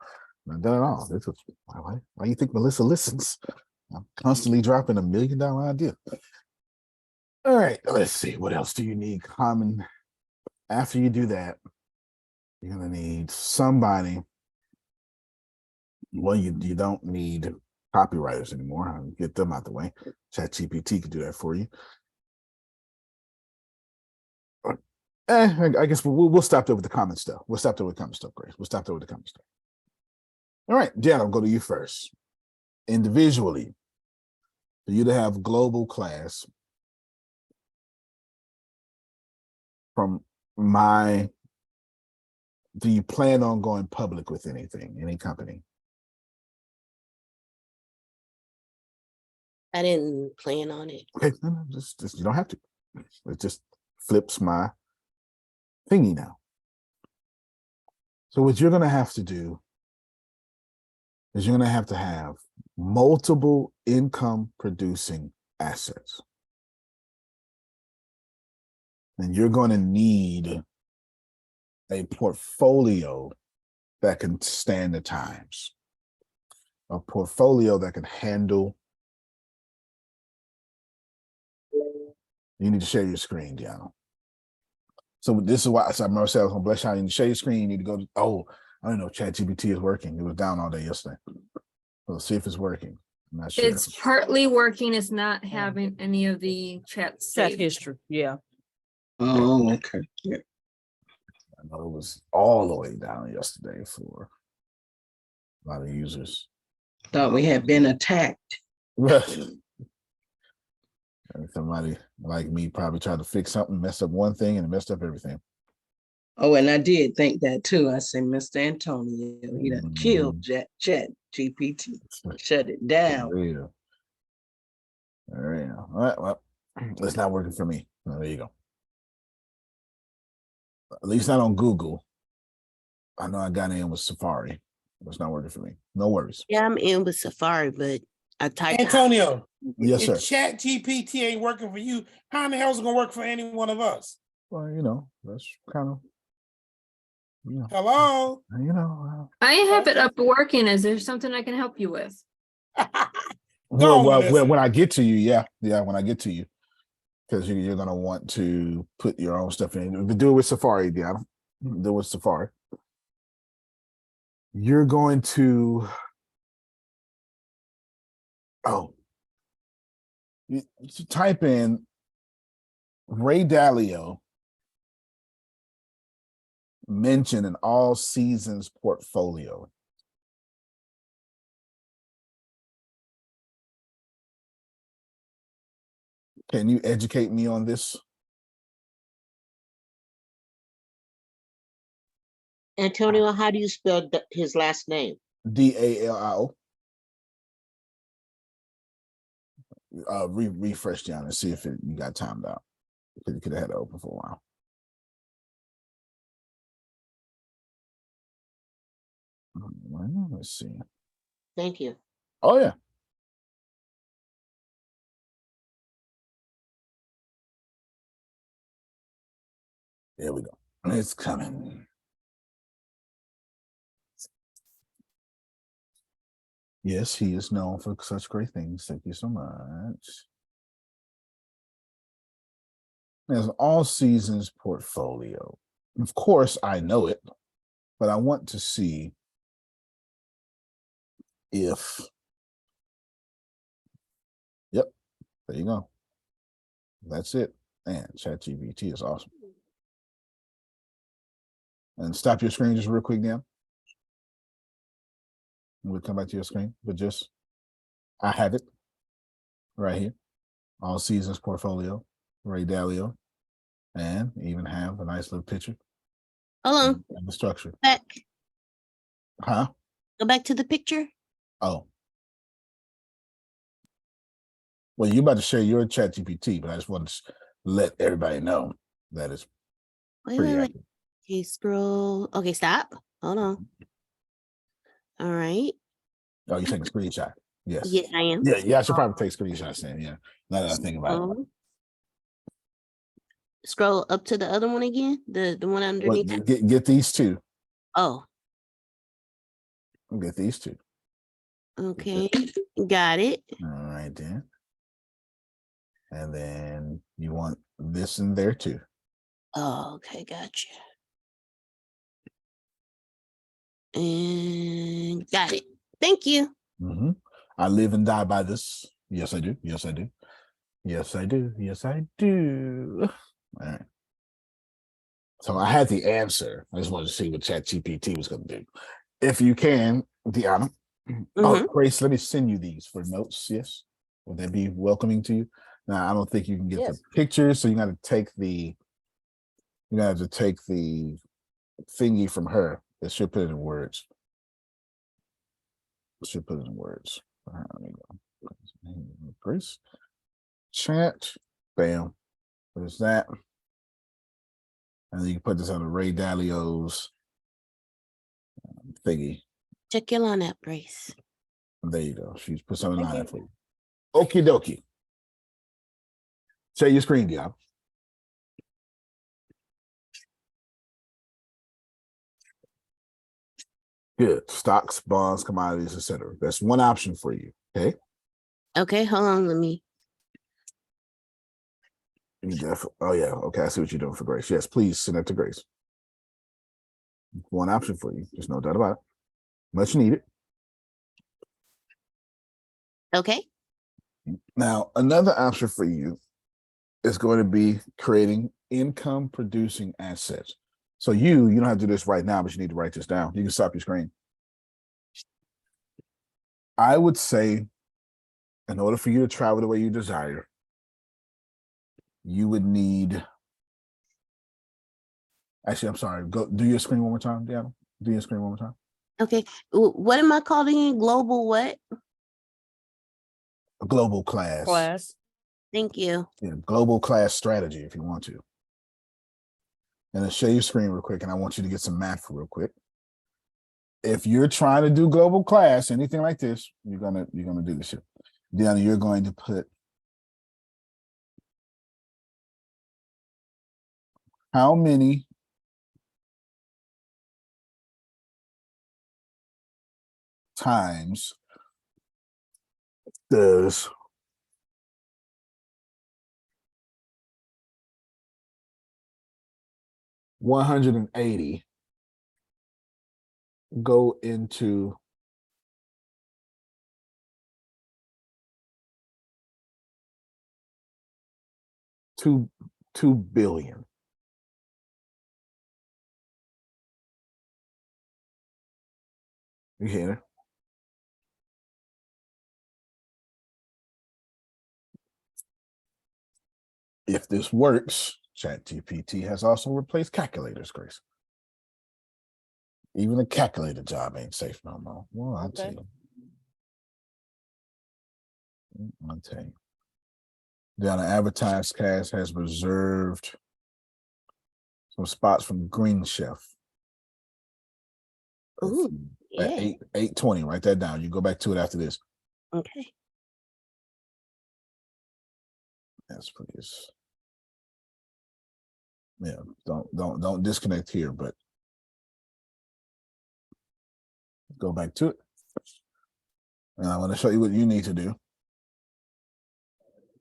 I'm not done at all. This is, why do you think Melissa listens? I'm constantly dropping $1 million idea. All right, let's see. What else do you need? Common. After you do that, you're gonna need somebody. Well, you don't need copywriters anymore. I'll get them out the way. ChatGPT can do that for you. I guess we'll stop there with the common stuff. We'll stop there with common stuff, Grace. We'll stop there with the common stuff. All right, Jen, I'll go to you first. Individually, for you to have global class from do you plan on going public with anything, any company? I didn't plan on it. Okay, no, just you don't have to. It just flips my thingy now. So what you're gonna have to do is you're gonna have to have multiple income producing assets. then you're going to need a portfolio that can stand the times, a portfolio that can handle. You need to share your screen, Deanna. So this is why I said, Marcel, I was gonna bless you. You need to share your screen. You need to go to, I don't know, ChatGPT is working. It was down all day yesterday. So let's see if it's working. I'm not sure. It's partly working. It's not having any of the chat history. Yeah. Oh, okay. Yeah. I know it was all the way down yesterday for a lot of users. Thought we had been attacked. And somebody like me probably tried to fix something, messed up one thing, and messed up everything. Oh, and I did think that too. I said, Mr. Antonio, he done killed Chat GPT. Shut it down. All right, well, it's not working for me. Oh, there you go. At least not on Google. I know I got in with Safari. It's not working for me. No worries. Yeah, I'm in with Safari, but I typed Antonio. Yes, sir. If Chat GPT ain't working for you, how in the hell is it gonna work for any one of us? Well, that's kind of, Hello. I have it up working. Is there something I can help you with? When I get to you, when I get to you, because you're gonna want to put your own stuff in. Do it with Safari, Deanna. Do it with Safari. You're going to you type in Ray Dalio mentioned in all seasons portfolio. Can you educate me on this? Antonio, how do you spell his last name? Dalio. Refresh down and see if you got timed out. You could have had it open for a while. Let's see. Thank you. Oh, yeah. There we go. It's coming. Yes, he is known for such great things. Thank you so much. There's an all seasons portfolio. Of course, I know it, but I want to see if, yep, there you go. That's it. Man, ChatGPT is awesome. And stop your screen just real quick now. We'll come back to your screen, but just, I have it right here. All seasons portfolio, Ray Dalio, and even have a nice little picture. Hold on. And the structure. Back. Huh? Go back to the picture. Oh. Well, you're about to share your ChatGPT, but I just want to let everybody know that it's pretty accurate. Okay, scroll. Okay, stop. Hold on. All right. Oh, you're taking a screenshot. Yes. Yes, I am. Yeah, I should probably take screenshots then. Yeah. Now that I think about it. Scroll up to the other one again. The one underneath. Well, get these two. Oh. Get these two. Okay. Got it. All right then. And then you want this in there too. Oh, okay, gotcha. And got it. Thank you. Mm-hmm. I live and die by this. Yes, I do. Yes, I do. Yes, I do. Yes, I do. All right. So I had the answer. I just wanted to see what ChatGPT was going to do. If you can, Deanna. Oh, Grace, let me send you these for notes. Yes. Would that be welcoming to you? Now, I don't think you can get the pictures, so you got to take the thingy from her. It should put it in words. It should put it in words. All right, let me go. Grace. Chat. Bam. There's that. And then you can put this on the Ray Dalio's thingy. Check your line out, Grace. There you go. She's put something on it for you. Okie dokie. Share your screen, Dion. Good. Stocks, bonds, commodities, etc. That's one option for you. Okay. Okay, hold on. Let me. Oh yeah. Okay. I see what you're doing for Grace. Yes, please send that to Grace. One option for you. There's no doubt about it. Much needed. Okay. Now, another option for you is going to be creating income producing assets. So you don't have to do this right now, but you need to write this down. You can stop your screen. I would say, in order for you to travel the way you desire, you would need. Actually, I'm sorry. Go do your screen one more time, Deanna. Do your screen one more time. Okay. What am I calling it? Global what? A global class. Class. Thank you. Yeah, global class strategy if you want to. And then share your screen real quick, and I want you to get some math real quick. If you're trying to do global class, anything like this, you're gonna do this shit. Deanna, you're going to put how many times does $180 go into two billion? You hear it? If this works, ChatGPT has also replaced calculators, Grace. Even the calculator job ain't safe no more. Well, I'll tell you. I'll tell you. Down the advertised cast has reserved some spots from Green Chef. Ooh, at yeah. 8:20. Write that down. You go back to it after this. Okay. Yes, please. Yeah, don't disconnect here, but go back to it. And I'm going to show you what you need to do.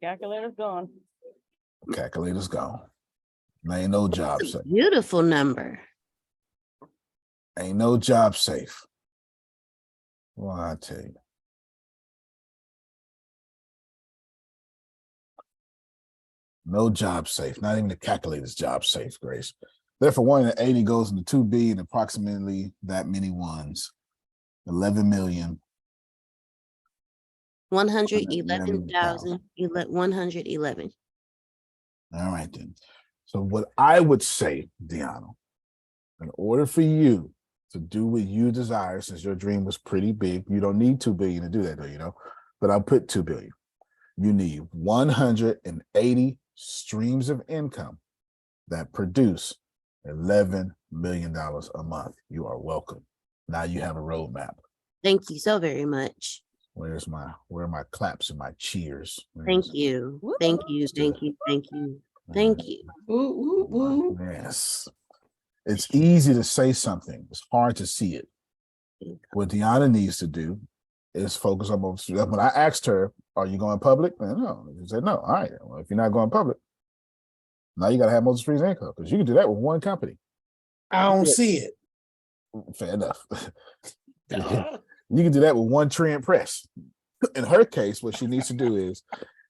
Calculator's gone. Calculator's gone. There ain't no job safe. Beautiful number. Ain't no job safe. Well, I tell you. No job safe. Not even the calculator's job safe, Grace. Therefore, 180 goes into 2 billion, approximately that many ones. 11 million. 111,000. 111. All right, then. So what I would say, Deanna, in order for you to do what you desire, since your dream was pretty big, you don't need 2 billion to do that, though, you know, but I'll put 2 billion. You need 180 streams of income that produce $11 million a month. You are welcome. Now you have a roadmap. Thank you so very much. Where are my claps and my cheers? Thank you. Thank you. Thank you. Thank you. Thank you. Woo, woo, woo. Yes. It's easy to say something. It's hard to see it. What Deanna needs to do is focus on most. When I asked her, "Are you going public?" No. She said, "No." All right. Well, if you're not going public, now you got to have multiple streams of income because you can do that with one company. I don't see it. Fair enough. You can do that with one trend press. In her case, what she needs to do is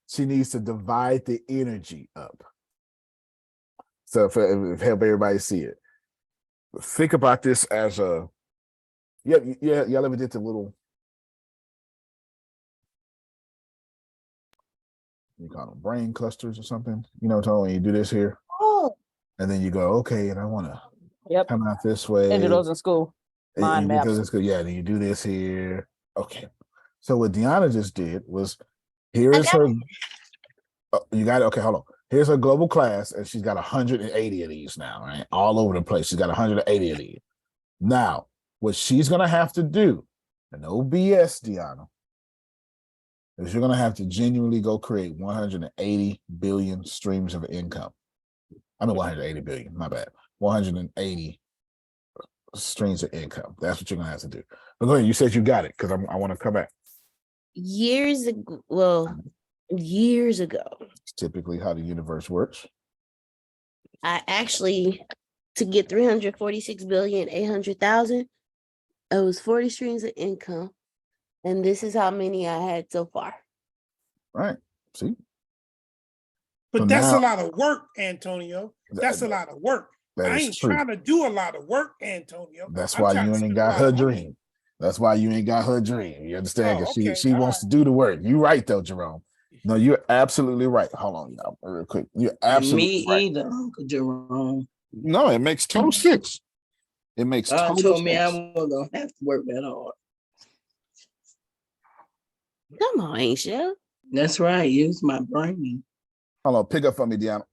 she needs to divide the energy up. So help everybody see it. Think about this as a y'all ever did the little, you call them brain clusters or something? You know what I'm talking about? When you do this here. Oh. And then you go, okay, and I want to come out this way. They do those in school. Mind maps. Yeah, then you do this here. Okay. So what Deanna just did was, here's her. Oh, you got it. Okay, hold on. Here's her global class, and she's got 180 of these now, right? All over the place. She's got 180 of these. Now, what she's gonna have to do, and no BS, Deanna, is you're gonna have to genuinely go create 180 billion streams of income. I mean 180 billion, my bad. 180 streams of income. That's what you're gonna have to do. But go ahead. You said you got it because I want to come back. Years ago, well, years ago, It's typically how the universe works. I actually, to get 346,800,000, it was 40 streams of income. And this is how many I had so far. Right. See? But So that's now- a lot of work, Antonio. That's a lot of work. That I is ain't true. trying to do a lot of work, Antonio. That's I'm why trying you to ain't spend a got lot her of money. dream. That's why you ain't got her dream. You understand? Oh, Because okay. she wants to do the work. You right though, Jerome. No, you're absolutely right. Hold on, y'all, real quick. You're And absolutely me right. either, Uncle Jerome. No, it makes total sense. It makes God total told me I sense. wasn't gonna have to work that hard. Come on, Aisha. That's right. Use my brain. Hold on, pick up for me, Deanna.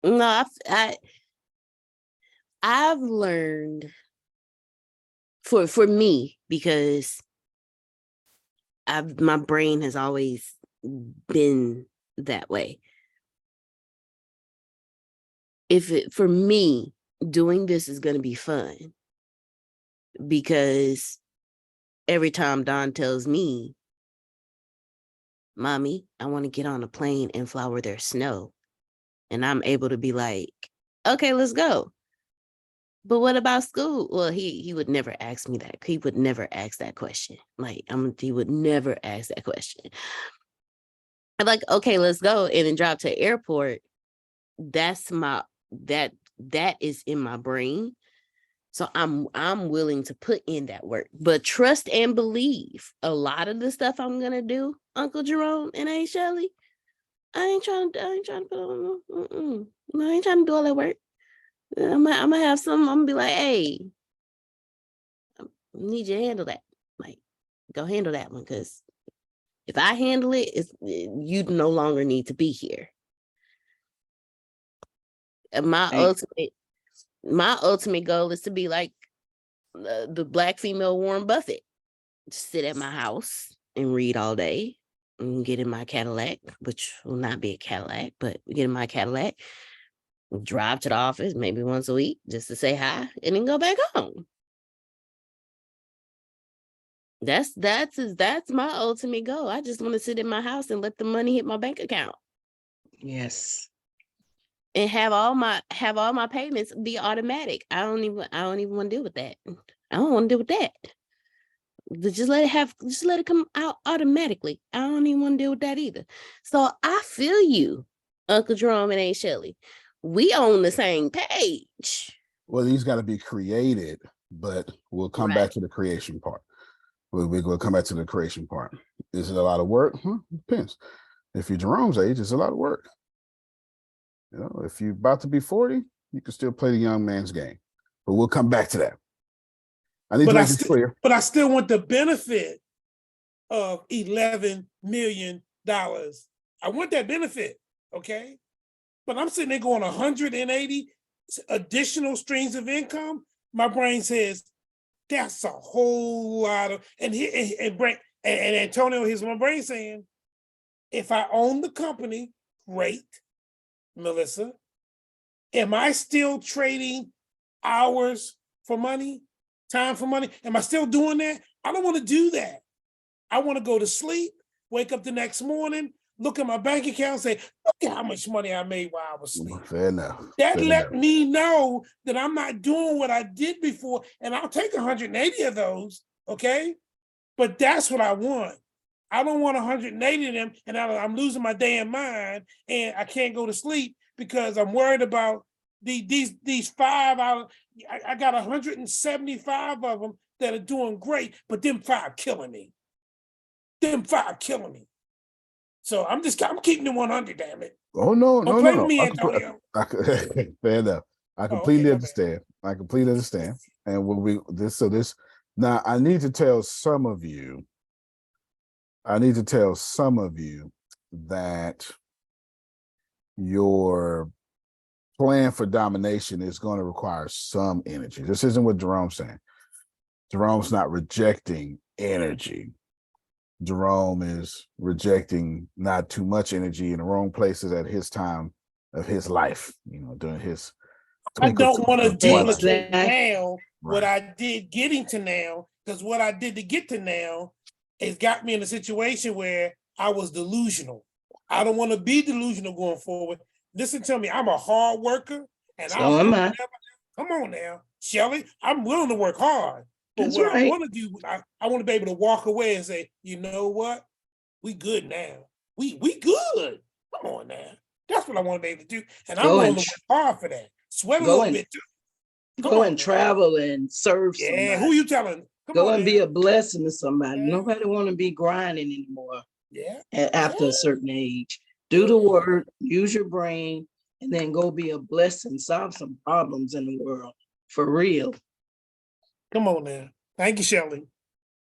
No, I've learned for me, because my brain has always been that way. For me, doing this is going to be fun, because every time Don tells me, Mommy, I want to get on a plane and fly where there's snow, and I'm able to be like, okay, let's go. But what about school? Well, he would never ask me that. He would never ask that question. Like, he would never ask that question. I'm like, okay, let's go, and then drive to the airport. That's that is in my brain. So I'm willing to put in that work. But trust and believe, a lot of the stuff I'm gonna do, Uncle Jerome and Aunt Shelley, I ain't trying to put on. No, I ain't trying to do all that work. I'm gonna have some. I'm gonna be like, hey, I need you to handle that. Like, go handle that one, because if I handle it, you no longer need to be here. And my ultimate goal is to be like the Black female Warren Buffett. Sit at my house and read all day, and get in my Cadillac, which will not be a Cadillac, but get in my Cadillac, drive to the office maybe once a week just to say hi, and then go back home. That's my ultimate goal. I just want to sit in my house and let the money hit my bank account. Yes. And have all my payments be automatic. I don't even want to deal with that. I don't want to deal with that. Just let it come out automatically. I don't even want to deal with that either. So I feel you, Uncle Jerome and Aunt Shelley. We on the same page. Well, these got to be created, but we'll come back to the creation part. We'll come back to the creation part. Is it a lot of work? Depends. If you're Jerome's age, it's a lot of work. You know, if you're about to be 40, you can still play the young man's game. But we'll come back to that. I need to make this clear. But I still want the benefit of $11 million. I want that benefit, okay? But I'm sitting there going 180 additional streams of income. My brain says, that's a whole lot of, and Antonio, here's my brain saying, if I own the company, great, Melissa. Am I still trading hours for money, time for money? Am I still doing that? I don't want to do that. I want to go to sleep, wake up the next morning, look at my bank account, and say, look at how much money I made while I was sleeping. Fair enough. That let me know that I'm not doing what I did before, and I'll take 180 of those, okay? But that's what I want. I don't want 180 of them, and I'm losing my damn mind, and I can't go to sleep because I'm worried about these 5 out. I got 175 of them that are doing great, but them 5 killing me. So I'm keeping the 100, damn it. Oh, no. Me, Antonio. Fair enough. I completely understand. I completely understand. And when now I need to tell some of you that your plan for domination is going to require some energy. This isn't what Jerome's saying. Jerome's not rejecting energy. Jerome is rejecting not too much energy in the wrong places at his time of his life, during his I don't want to duplicate Exactly. now what I did getting to now, because what I did to get to now has got me in a situation where I was delusional. I don't want to be delusional going forward. Listen to me, I'm a hard worker, and So am I. Come on now, Shelly, I'm willing to work hard. But That's what I right. want to do, I want to be able to walk away and say, you know what? We good now. We good. Come on now. That's what I want to be able to do. And I'm Go willing and to work hard for that. Sweat a go little and bit too. go and travel and serve Yeah, somebody. who you telling? Come Go on and now. be a blessing to somebody. Nobody want to be grinding anymore. Yeah. After a certain age, do the work, use your brain, and then go be a blessing, solve some problems in the world for real. Come on now. Thank you, Shelly.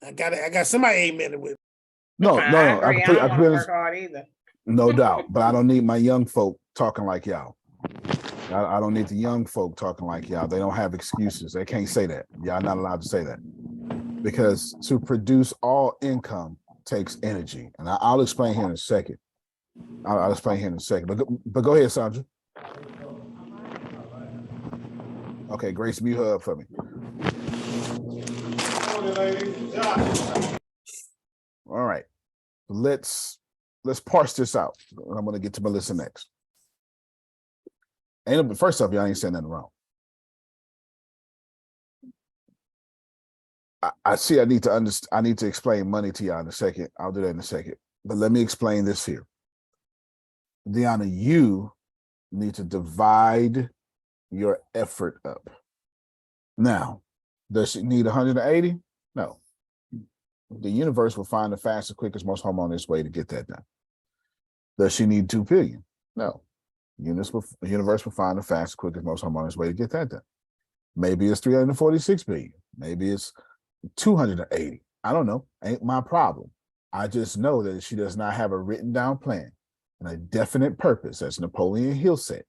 I got somebody amen with. No. I I agree. I completely, don't want to work hard either. no doubt, but I don't need my young folk talking like y'all. I don't need the young folk talking like y'all. They don't have excuses. They can't say that. Y'all not allowed to say that, because to produce all income takes energy, and I'll explain here in a second. I'll explain here in a second. But go ahead, Sandra. Okay, Grace, mute her up for me. All right, let's parse this out. I'm going to get to Melissa next. First off, y'all ain't saying nothing wrong. I see. I need to explain money to y'all in a second. I'll do that in a second. But let me explain this here. Deanna, you need to divide your effort up. Now, does she need 180? No. The universe will find the fastest, quickest, most harmonious way to get that done. Does she need 2 billion? No. The universe will find the fastest, quickest, most harmonious way to get that done. Maybe it's 346 billion. Maybe it's 280. I don't know. Ain't my problem. I just know that she does not have a written down plan and a definite purpose, as Napoleon Hill said.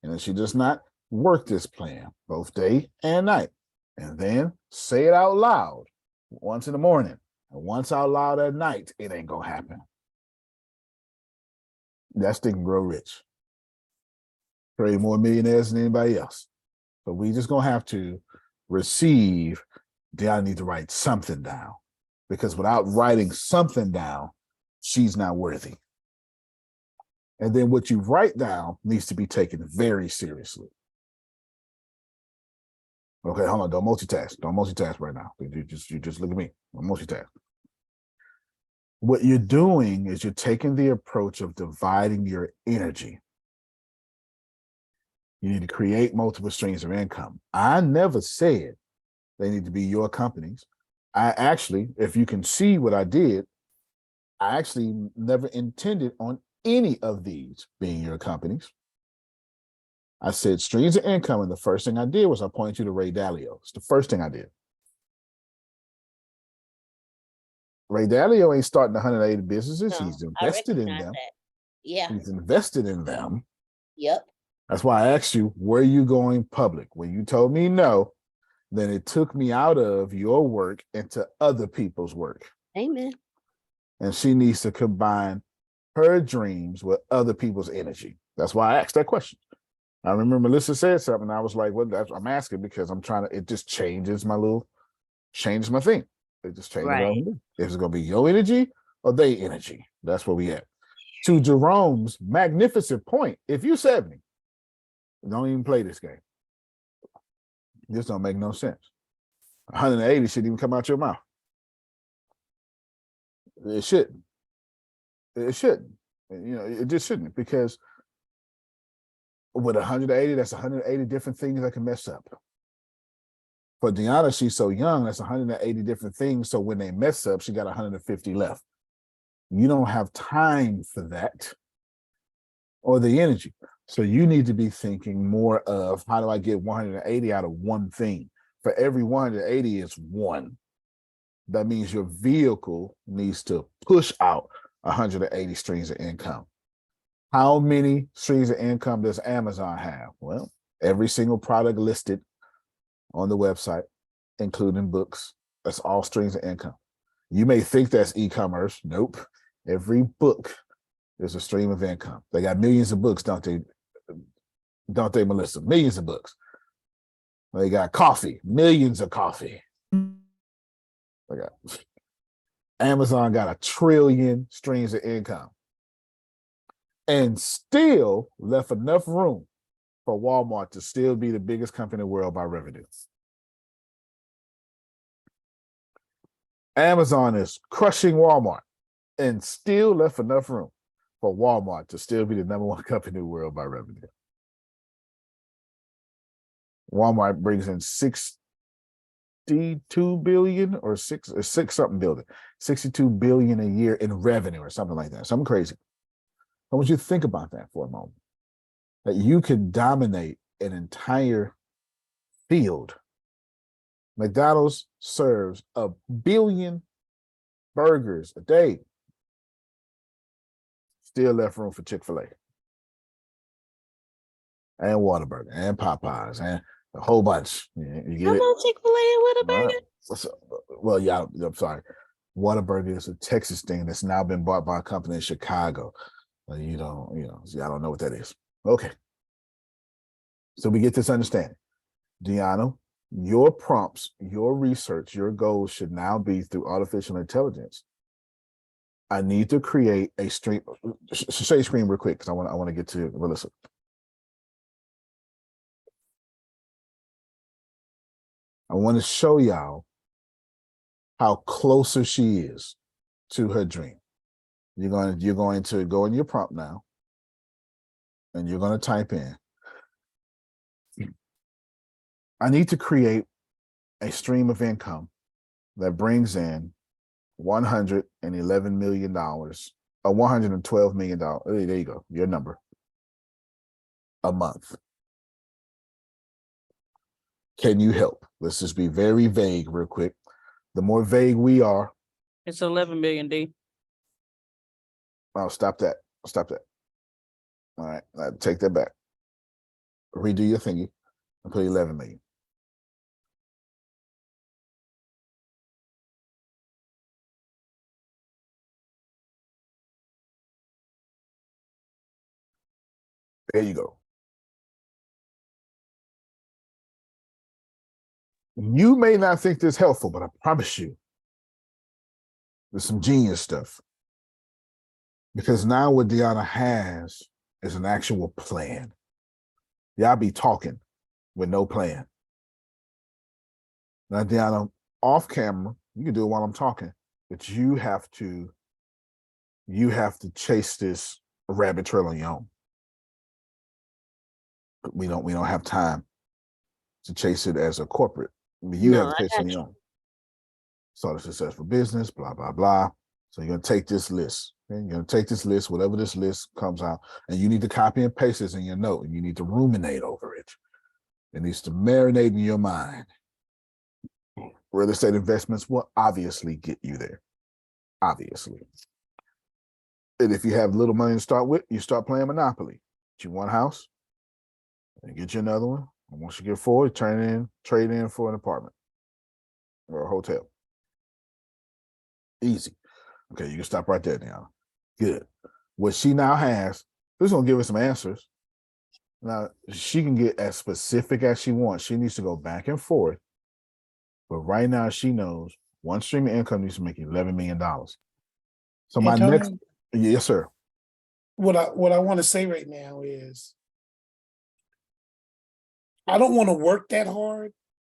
And that she does not work this plan both day and night, and then say it out loud once in the morning and once out loud at night, it ain't gonna happen. That stick can grow rich. Create more millionaires than anybody else. But we just gonna have to receive. I need to write something down, because without writing something down, she's not worthy. And then what you write down needs to be taken very seriously. Okay, hold on. Don't multitask. Don't multitask right now. You just look at me. Don't multitask. What you're doing is you're taking the approach of dividing your energy. You need to create multiple streams of income. I never said they need to be your companies. I actually, if you can see what I did, I actually never intended on any of these being your companies. I said streams of income, and the first thing I did was I pointed you to Ray Dalio. It's the first thing I did. Ray Dalio ain't starting 180 businesses. No, He's invested in recognize them. that. Yeah. He's invested in them. Yep. That's why I asked you, were you going public? When you told me no, then it took me out of your work into other people's work. Amen. And she needs to combine her dreams with other people's energy. That's why I asked that question. I remember Melissa said something. I was like, well, I'm asking because I'm trying to, it just changes my thing. It just changes. Right. If it's going to be your energy or they energy. That's where we at. To Jerome's magnificent point, if you're 70, don't even play this game. This don't make no sense. 180 shouldn't even come out your mouth. It shouldn't. It shouldn't. It just shouldn't, because with 180, that's 180 different things that can mess up. For Deanna, she's so young, that's 180 different things. So when they mess up, she got 150 left. You don't have time for that or the energy. So you need to be thinking more of, how do I get 180 out of one thing? For every 180 is one. That means your vehicle needs to push out 180 streams of income. How many streams of income does Amazon have? Well, every single product listed on the website, including books, that's all streams of income. You may think that's e-commerce. Nope. Every book is a stream of income. They got millions of books, don't they, don't they, Melissa? Millions of books. They got coffee, millions of coffee. They got Amazon got 1 trillion streams of income and still left enough room for Walmart to still be the biggest company in the world by revenue. Amazon is crushing Walmart and still left enough room for Walmart to still be the #1 company in the world by revenue. Walmart brings in 62 billion or six something billion, 62 billion a year in revenue or something like that. Something crazy. I want you to think about that for a moment. That you can dominate an entire field. McDonald's serves 1 billion burgers a day. Still left room for Chick-fil-A and Whataburger and Popeyes and a whole bunch. You get Come it? on, Chick-fil-A and Whataburger. Well, yeah, I'm sorry. Whataburger is a Texas thing that's now been bought by a company in Chicago. You don't, see, I don't know what that is. Okay. So we get this understanding. Deanna, your prompts, your research, your goals should now be through artificial intelligence. I need to create a stream. Say screen real quick because I want to get to Melissa. I want to show y'all how closer she is to her dream. You're going to go in your prompt now, and you're going to type in, I need to create a stream of income that brings in $111 million or $112 million. There you go, your number, a month. Can you help? Let's just be very vague real quick. The more vague we are. It's 11 million, D. Oh, stop that. Stop that. All right, take that back. Redo your thingy and put 11 million. There you go. You may not think this helpful, but I promise you, there's some genius stuff. Because now what Deanna has is an actual plan. Y'all be talking with no plan. Now, Deanna, off camera, you can do it while I'm talking, but you have to chase this rabbit trail on your own. We don't have time to chase it as a corporate. I mean, you have to chase it on your own. Start a successful business, blah, blah, blah. So you're going to take this list. Okay? You're going to take this list, whatever this list comes out, and you need to copy and paste this in your note, and you need to ruminate over it. It needs to marinate in your mind. Real estate investments will obviously get you there. Obviously. And if you have little money to start with, you start playing Monopoly. Get you one house, and get you another one. And once you get 4, trade in for an apartment or a hotel. Easy. Okay, you can stop right there now. Good. What she now has, this is going to give her some answers. Now, she can get as specific as she wants. She needs to go back and forth. But right now, she knows one stream of income needs to make $11 million. So my next, yes, sir. What I want to say right now is, I don't want to work that hard,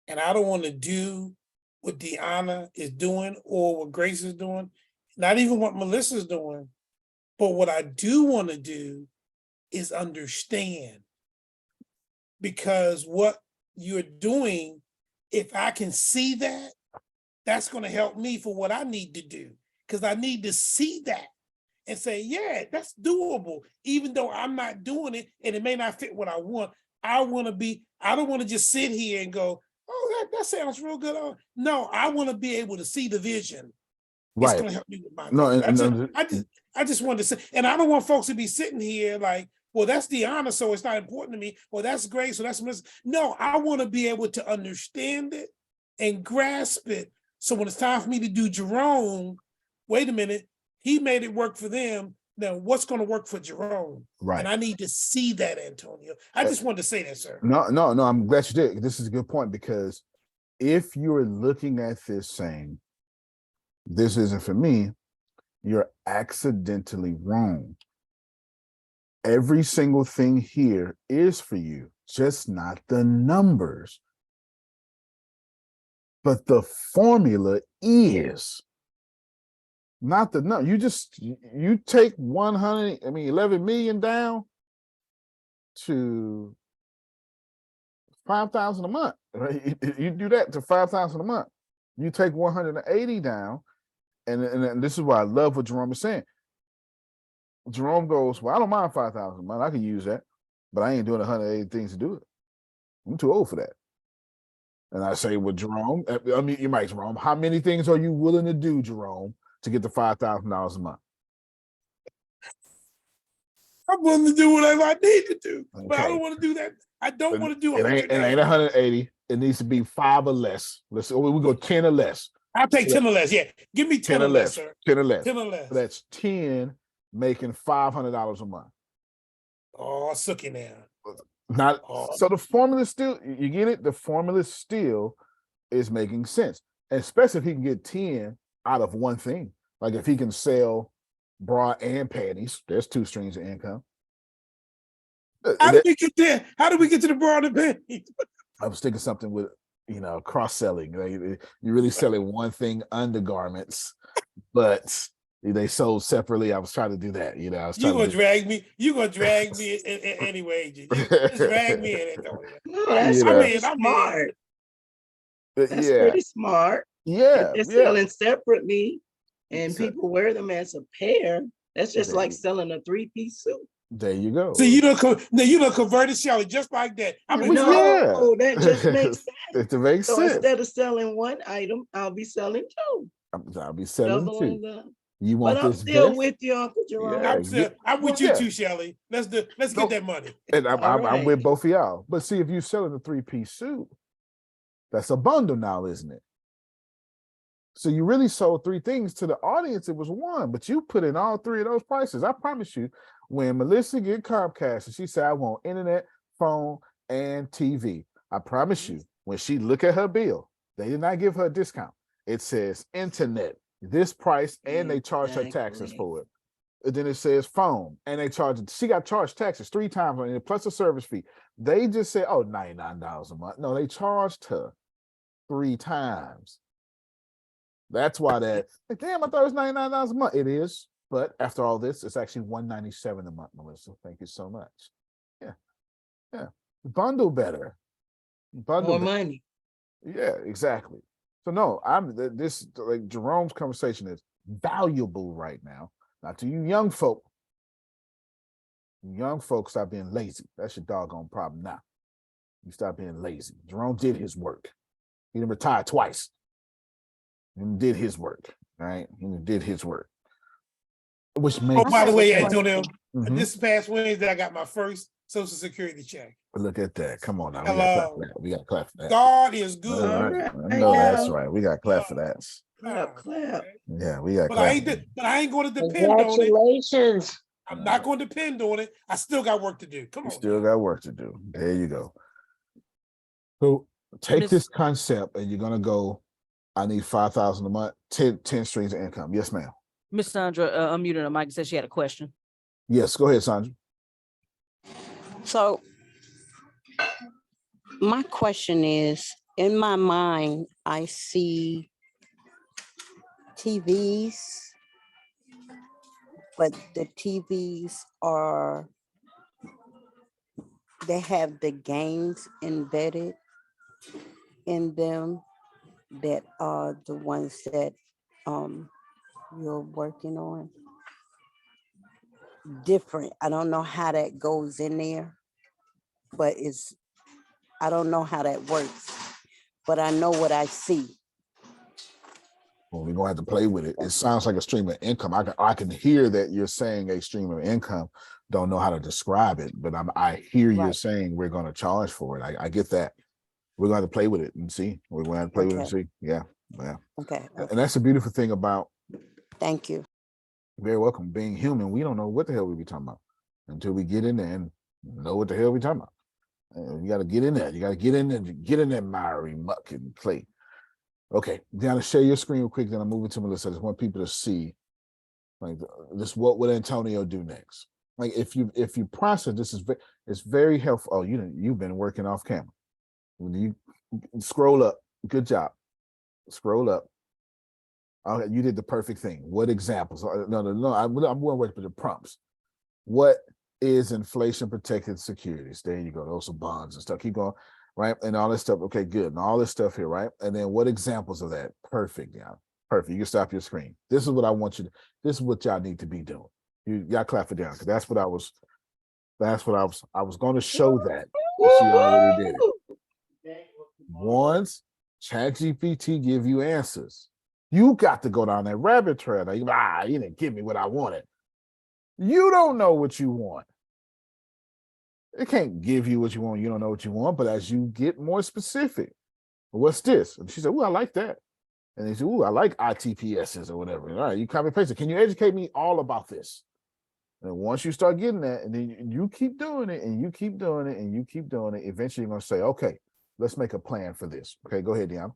and I don't want to do what Deanna is doing or what Grace is doing, not even what Melissa's doing. But what I do want to do is understand, because what you're doing, if I can see that, that's going to help me for what I need to do, because I need to see that and say, yeah, that's doable, even though I'm not doing it and it may not fit what I want. I don't want to just sit here and go, oh, that sounds real good. Oh, no, I want to be able to see the vision. Right. It's going to help me with my goals. I just wanted to say, and I don't want folks to be sitting here like, well, that's Deanna, so it's not important to me. Well, that's great, so that's Melissa. No, I want to be able to understand it and grasp it. So when it's time for me to do Jerome, wait a minute, he made it work for them. Now, what's going to work for Jerome? Right. And I need to see that, Antonio. I just wanted to say that, sir. No, I'm glad you did. This is a good point, because if you're looking at this saying, this isn't for me, you're accidentally wrong. Every single thing here is for you, just not the numbers. But the formula is not the number. You take 11 million down to 5,000 a month, right? You do that to 5,000 a month. You take 180 down, and this is why I love what Jerome is saying. Jerome goes, well, I don't mind 5,000 a month. I can use that, but I ain't doing 180 things to do it. I'm too old for that. And I say, well, Jerome, I mean, you might, Jerome, how many things are you willing to do, Jerome, to get the $5,000 a month? I'm willing to do whatever I need to do, Okay. but I don't want to do that. I don't want to do it ain't 180. It needs to be 5 or less. We go 10 or less. I'll take 10 or less. Yeah, give me 10 or less, sir. 10 or less. 10 or less. So that's 10 making $500 a month. Oh, sookie now. So the formula still, you get it? The formula still is making sense, and especially if he can get 10 out of one thing. Like if he can sell bra and panties, there's 2 streams of income. How did we get there? How did we get to the bra and panties? I was thinking something with, cross-selling. You're really selling one thing, undergarments, but they sold separately. I was trying to do that. I was You're trying gonna drag me. You're gonna drag me anyway. You just drag me in, Antonio. No, that's pretty smart. That's pretty smart. Yeah, if they're selling separately, and people wear them as a pair. That's just like selling a 3-piece suit. There you go. So you don't converted Shelly just like that. That just makes sense. It makes so sense. Instead of selling one item, I'll be selling 2. I'll be selling Doubling 2. up. You want But I'm this still vest? with you, Uncle Jerome. I'm with you too, Shelly. Let's get that money. And I'm with both of y'all. But see, if you're selling a 3-piece suit, that's a bundle now, isn't it? So you really sold 3 things to the audience. It was 1, but you put in all 3 of those prices. I promise you, when Melissa get Comcast and she said, I want internet, phone, and TV, I promise you, when she look at her bill, they did not give her a discount. It says internet, this price, and they charge her taxes for it. And then it says phone, and she got charged taxes 3 times on it, plus a service fee. They just said, oh, $99 a month. No, they charged her 3 times. That's why damn, I thought it was $99 a month. It is, but after all this, it's actually $197 a month, Melissa. Thank you so much. Yeah. Bundle better. More money. Yeah, exactly. So no, this Jerome's conversation is valuable right now. Now to you young folk, stop being lazy. That's your doggone problem now. You stop being lazy. Jerome did his work. He didn't retire twice. He did his work, right? He did his work. Which makes by the way, Antonio, this past Wednesday I got my first Social Security check. Look at that. Come on now. Hello. We got to clap for that. God is good. All right. I know that's right. We got to clap for that. Clap. Yeah, we got to But clap. I ain't going to depend on it. Congratulations. I'm not going to depend on it. I still got work to do. Come on. Still got work to do. There you go. So take this concept and you're going to go, I need 5,000 a month, 10 streams of income. Yes, ma'am. Miss Sandra unmuted her mic and said she had a question. Yes, go ahead, Sandra. So my question is, in my mind, I see TVs, but the TVs they have the games embedded in them that are the ones that you're working on. Different. I don't know how that goes in there, but I don't know how that works, but I know what I see. Well, we're gonna have to play with it. It sounds like a stream of income. I can hear that you're saying a stream of income. Don't know how to describe it, but I hear you saying we're gonna charge for it. I get that. We're going to play with it and see. We're going to play with it and see. Yeah. Okay. And that's the beautiful thing about. Thank you. Very welcome. Being human, we don't know what the hell we be talking about until we get in there and know what the hell we talking about. You got to get in there. You got to get in there, get in that miry muck and clay. Okay, Deanna, share your screen real quick. Then I'm moving to Melissa. I just want people to see, like, this. What would Antonio do next? Like, if you process this, it's very helpful. Oh, you've been working off camera. When you scroll up, good job. Scroll up. Okay, you did the perfect thing. What examples? No. I'm going to work with the prompts. What is inflation protected securities? There you go. Those are bonds and stuff. Keep going, right? And all this stuff. Okay, good. And all this stuff here, right? And then what examples of that? Perfect. Yeah, perfect. You can stop your screen. This is what I want you to. This is what y'all need to be doing. Y'all clap it down because that's what I was. I was going to show that. She already did it. Once ChatGPT give you answers, you got to go down that rabbit trail. Now, you didn't give me what I wanted. You don't know what you want. It can't give you what you want. You don't know what you want. But as you get more specific, what's this? And she said, "Oh, I like that." And they said, "Oh, I like ITPSs or whatever." All right, you copy and paste it. Can you educate me all about this? And once you start getting that, and then you keep doing it, and you keep doing it, and you keep doing it, eventually you're going to say, "Okay, let's make a plan for this." Okay, go ahead, Deanna.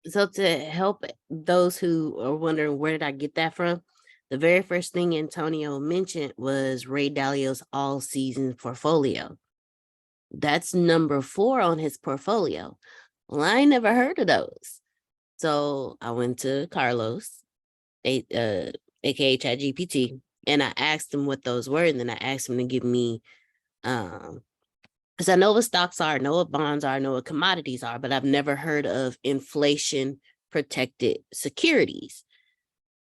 So to help those who are wondering where did I get that from, the very first thing Antonio mentioned was Ray Dalio's all season portfolio. That's number 4 on his portfolio. Well, I ain't never heard of those. So I went to Carlos, aka ChatGPT, and I asked him what those were, and then I asked him to give me because I know what stocks are, I know what bonds are, I know what commodities are, but I've never heard of inflation protected securities.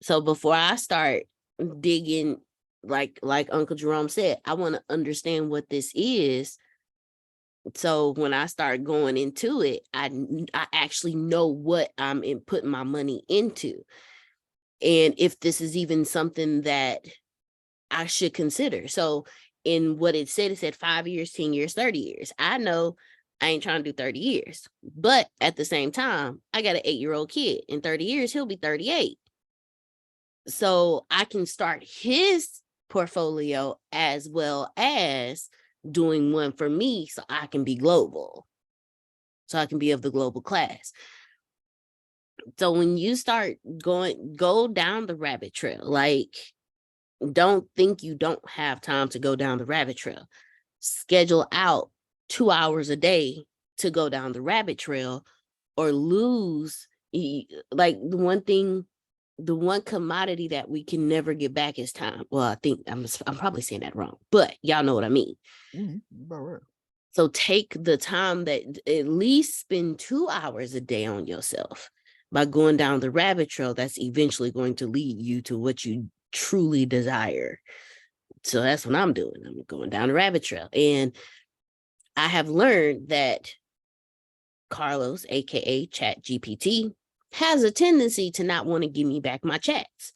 So before I start digging, like Uncle Jerome said, I want to understand what this is. So when I start going into it, I actually know what I'm putting my money into. And if this is even something that I should consider. So in what it said 5 years, 10 years, 30 years. I know I ain't trying to do 30 years. But at the same time, I got an 8-year-old kid. In 30 years, he'll be 38. So I can start his portfolio as well as doing one for me so I can be global. So I can be of the global class. So when you start go down the rabbit trail, like, don't think you don't have time to go down the rabbit trail. Schedule out 2 hours a day to go down the rabbit trail, or lose. Like, the one commodity that we can never get back is time. Well, I think I'm probably saying that wrong, but y'all know what I mean. About right. So take the time that at least spend 2 hours a day on yourself by going down the rabbit trail. That's eventually going to lead you to what you truly desire. So that's what I'm doing. I'm going down the rabbit trail. And I have learned that Carlos, aka ChatGPT, has a tendency to not want to give me back my chats.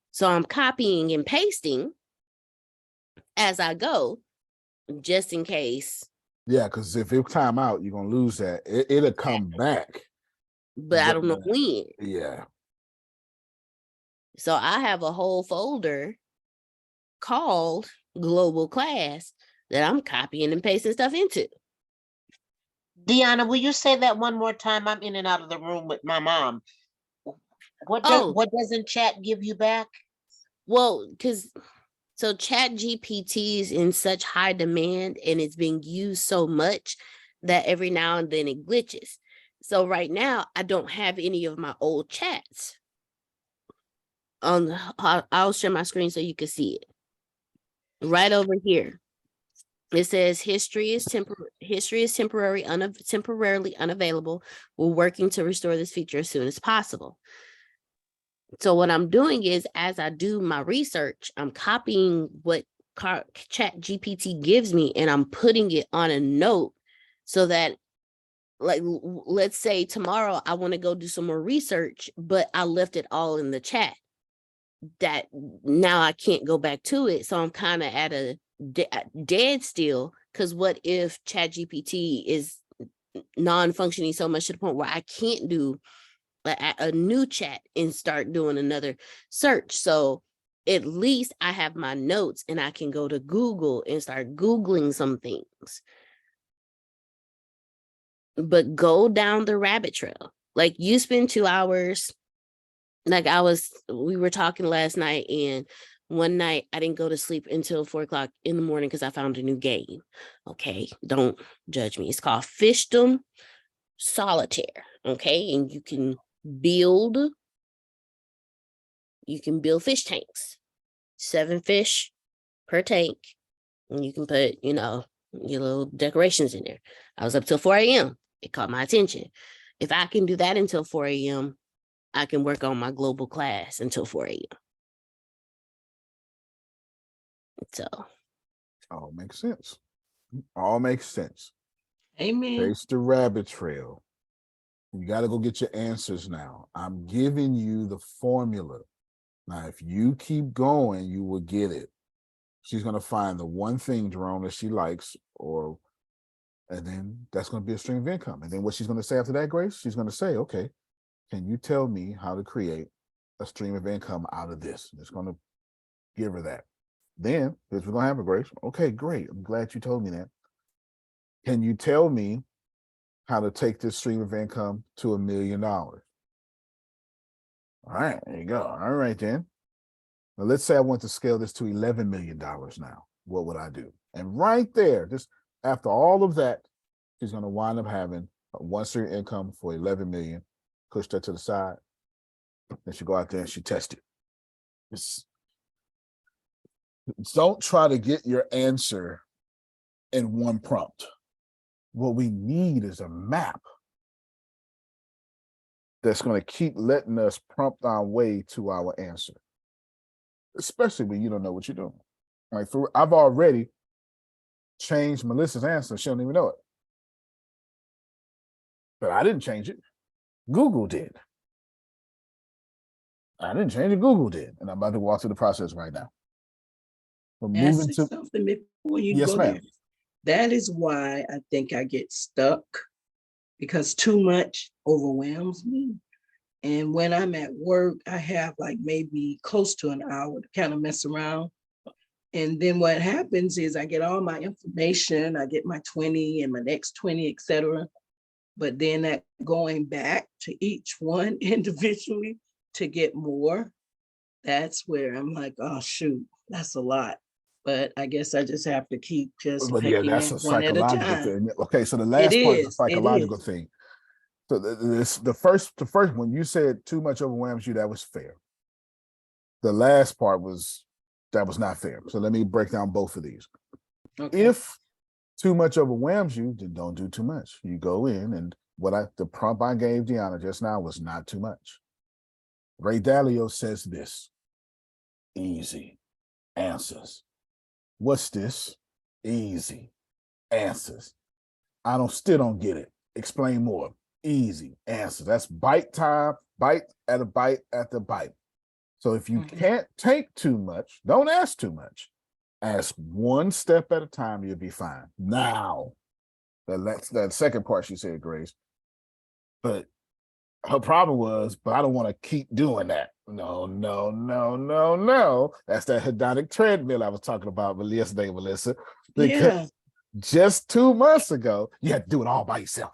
So I'm copying and pasting as I go, just in case. Yeah, because if it time out, you're gonna lose that. It'll come back. But I don't know when. Yeah. So I have a whole folder called Global Class that I'm copying and pasting stuff into. Deanna, will you say that one more time? I'm in and out of the room with my mom. What doesn't chat give you back? Well, so ChatGPT is in such high demand and it's being used so much that every now and then it glitches. So right now, I don't have any of my old chats. I'll share my screen so you can see it. Right over here, it says history is temporarily unavailable. We're working to restore this feature as soon as possible. So what I'm doing is, as I do my research, I'm copying what ChatGPT gives me and I'm putting it on a note so that, like, let's say tomorrow I want to go do some more research, but I left it all in the chat. That now I can't go back to it. So I'm kind of at a dead still, because what if ChatGPT is non-functioning so much to the point where I can't do a new chat and start doing another search? So at least I have my notes and I can go to Google and start Googling some things. But go down the rabbit trail. Like you spend 2 hours. Like we were talking last night, and one night I didn't go to sleep until 4 o'clock in the morning because I found a new game. Okay, don't judge me. It's called Fishdom Solitaire. Okay, and you can build fish tanks, 7 fish per tank, and you can put, your little decorations in there. I was up till 4 a.m. It caught my attention. If I can do that until 4 a.m., I can work on my global class until 4 a.m. So. All makes sense. All makes sense. Amen. Chase the rabbit trail. You got to go get your answers now. I'm giving you the formula. Now, if you keep going, you will get it. She's going to find the one thing, Jerome, that she likes, and then that's going to be a stream of income. And then what she's going to say after that, Grace, she's going to say, okay, can you tell me how to create a stream of income out of this? It's going to give her that. Then, because we're going to have a Grace. Okay, great. I'm glad you told me that. Can you tell me how to take this stream of income to $1 million? All right, there you go. All right, then. Now, let's say I want to scale this to $11 million now. What would I do? And right there, just after all of that, she's going to wind up having one stream of income for $11 million. Push that to the side. Then she go out there and she test it. Don't try to get your answer in one prompt. What we need is a map that's going to keep letting us prompt our way to our answer, especially when you don't know what you're doing. Like I've already changed Melissa's answer. She don't even know it. But I didn't change it. Google did. I didn't change it. Google did. And I'm about to walk through the process right now. We're moving to something before you yes, go ma'am. there. That is why I think I get stuck, because too much overwhelms me. And when I'm at work, I have like maybe close to an hour to kind of mess around. And then what happens is I get all my information, I get my 20 and my next 20, etc. But then that going back to each one individually to get more, that's where I'm like, oh shoot, that's a lot. But I guess I just have to keep just picking that's it a one at a psychological time. thing. Okay, so the last part is a psychological thing. So the first when you said too much overwhelms you, that was fair. The last part was not fair. So let me break down both of these. Okay. If too much overwhelms you, then don't do too much. You go in, and the prompt I gave Deanna just now was not too much. Ray Dalio says this: easy answers. What's this? Easy answers. Still don't get it. Explain more. Easy answers. That's bite time, bite at a bite at the bite. So if you can't take too much, don't ask too much. Ask one step at a time, you'll be fine. Now, that second part she said, Grace, but her problem was, but I don't want to keep doing that. No. That's that hedonic treadmill I was talking about yesterday, Melissa. Because just 2 months ago, you had to do it all by yourself.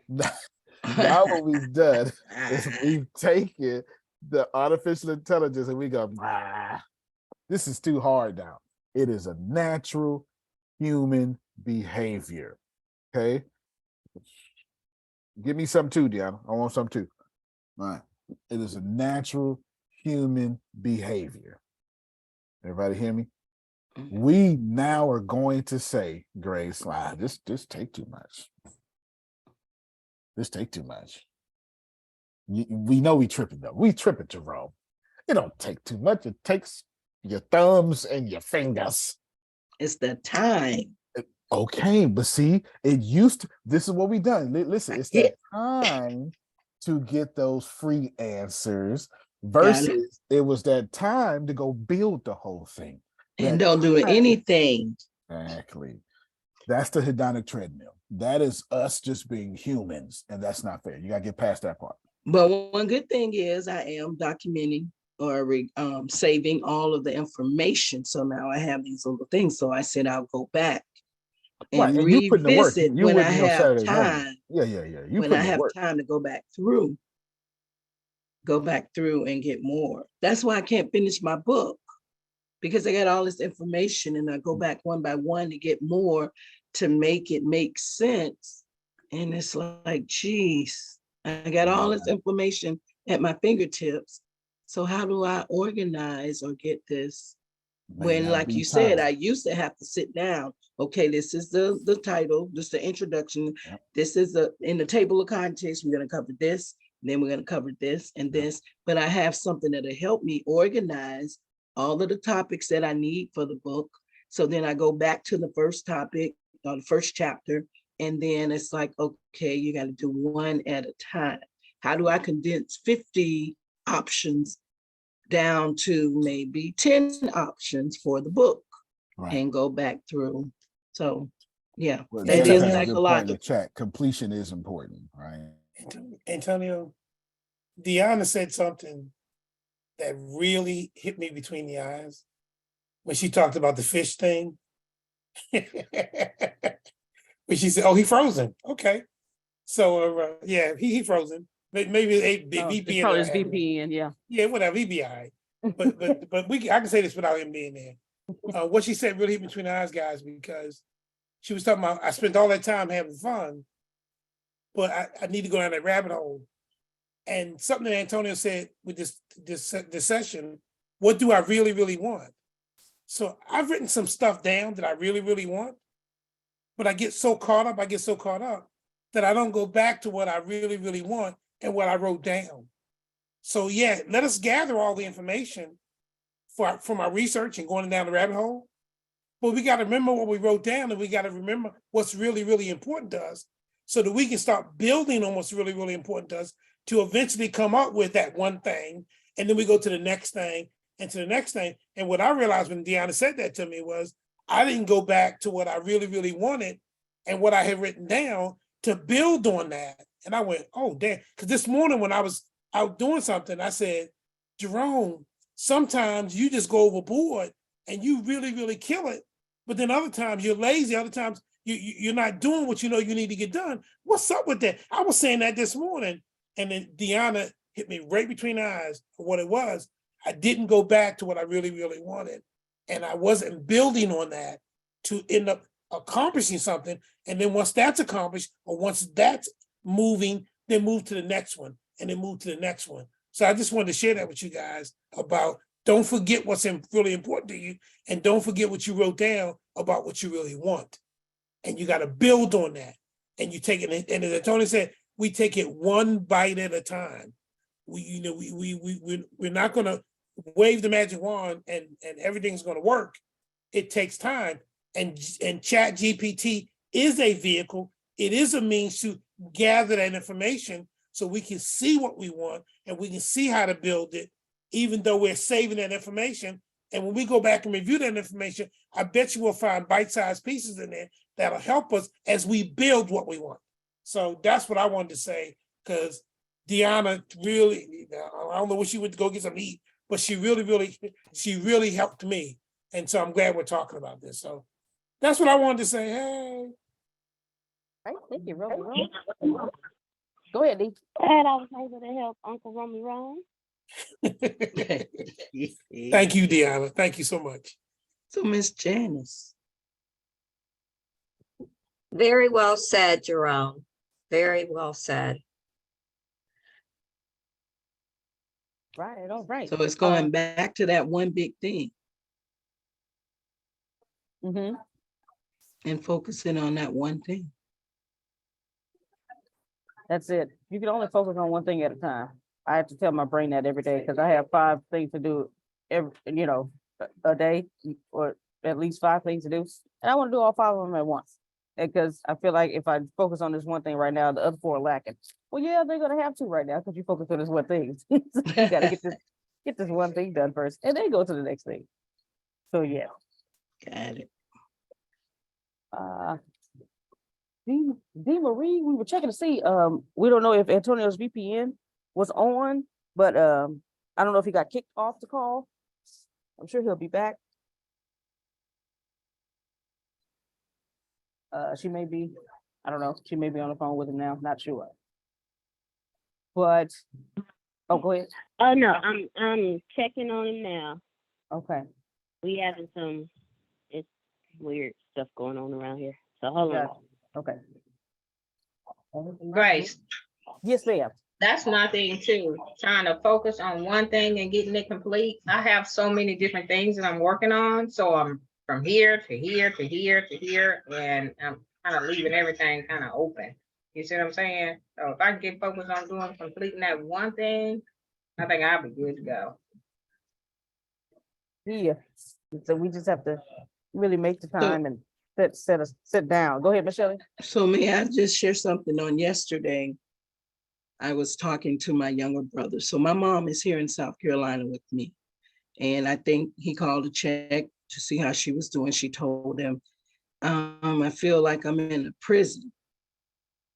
Now what we've done is we've taken the artificial intelligence and we go, this is too hard now. It is a natural human behavior. Okay? Give me some too, Deanna. I want some too. All right. It is a natural human behavior. Everybody hear me? We now are going to say, Grace, this take too much. This take too much. We know we tripping though. We tripping, Jerome. It don't take too much. It takes your thumbs and your fingers. It's the time. Okay, but see, this is what we done. Listen, it's that time to get those free answers versus it was that time to go build the whole thing. And don't do anything. Exactly. That's the hedonic treadmill. That is us just being humans, and that's not fair. You got to get past that part. But one good thing is I am documenting saving all of the information. So now I have these little things. So I said I'll go back and Right, and you put in the work. revisit You when I wouldn't know have Saturday morning. time. Yeah. You When put I in the have work. time to go back through and get more. That's why I can't finish my book, because I got all this information and I go back one by one to get more to make it make sense. And it's like, geez, I got all this information at my fingertips. So how do I organize or get this? When, like you said, I used to have to sit down. Okay, this is the title, this is the introduction. Yep. This is in the table of contents. We're going to cover this, then we're going to cover this and this. But I have something that'll help me organize all of the topics that I need for the book. So then I go back to the first topic or the first chapter, and then it's like, okay, you got to do one at a time. How do I condense 50 options down to maybe 10 options for the book, and go back through? So yeah, that is psychological. Chat completion is important, right? Antonio, Deanna said something that really hit me between the eyes when she talked about the fish thing. When she said, "Oh, he frozen." Okay, so yeah, he frozen. Maybe VPN. Probably his VPN, Yeah, whatever. He be all right. But I can say this without him being there. What she said really hit me between the eyes, guys, because she was talking about I spent all that time having fun, but I need to go down that rabbit hole. And something that Antonio said with this session, what do I really, really want? So I've written some stuff down that I really, really want, but I get so caught up that I don't go back to what I really, really want and what I wrote down. So yeah, let us gather all the information from our research and going down the rabbit hole. But we got to remember what we wrote down, and we got to remember what's really, really important to us, so that we can start building on what's really, really important to us to eventually come up with that one thing. And then we go to the next thing and to the next thing. And what I realized when Deanna said that to me was I didn't go back to what I really, really wanted and what I had written down to build on that. And I went, oh, damn. Because this morning when I was out doing something, I said, Jerome, sometimes you just go overboard and you really, really kill it. But then other times you're lazy. Other times you're not doing what you know you need to get done. What's up with that? I was saying that this morning. And then Deanna hit me right between the eyes for what it was. I didn't go back to what I really, really wanted. And I wasn't building on that to end up accomplishing something. And then once that's accomplished, or once that's moving, then move to the next one, and then move to the next one. So I just wanted to share that with you guys about don't forget what's really important to you, and don't forget what you wrote down about what you really want. And you got to build on that. And you take it, and as Tony said, we take it one bite at a time. We're not going to wave the magic wand and everything's going to work. It takes time. And ChatGPT is a vehicle. It is a means to gather that information so we can see what we want and we can see how to build it, even though we're saving that information. And when we go back and review that information, I bet you we'll find bite-sized pieces in there that'll help us as we build what we want. So that's what I wanted to say, because Deanna really, I don't know what she went to go get some eat, but she really helped me. And so I'm glad we're talking about this. So that's what I wanted to say. Hey. Right, thank you, Romy. Go ahead, Dee. And I was able to help Uncle Romy Ron. Thank you, Deanna. Thank you so much. So Miss Janice. Very well said, Jerome. Very well said. Right, all right. So it's going back to that one big thing. And focusing on that one thing. That's it. You can only focus on one thing at a time. I have to tell my brain that every day because I have 5 things to do a day, or at least 5 things to do. And I want to do all 5 of them at once. Because I feel like if I focus on this one thing right now, the other 4 are lacking. Well, yeah, they're gonna have to right now because you focus on this one thing. So you gotta get this one thing done first, and then go to the next thing. So yeah. Got it. D Marie, we were checking to see. We don't know if Antonio's VPN was on, but I don't know if he got kicked off the call. I'm sure he'll be back. She may be, I don't know, she may be on the phone with him now, not sure. But, oh, go ahead. Oh no, I'm checking on him now. Okay. We having some it's weird stuff going on around here. So hold on. Okay. Grace, Yes, ma'am. that's my thing too. Trying to focus on one thing and getting it complete. I have so many different things that I'm working on. So I'm from here to here to here to here, and I'm kind of leaving everything kind of open. You see what I'm saying? So if I can get focused on completing that one thing, I think I'll be good to go. Yeah. So we just have to really make the time and sit down. Go ahead, Michelle. So may I just share something on yesterday? I was talking to my younger brother. So my mom is here in South Carolina with me. And I think he called to check to see how she was doing. She told him, I feel like I'm in a prison.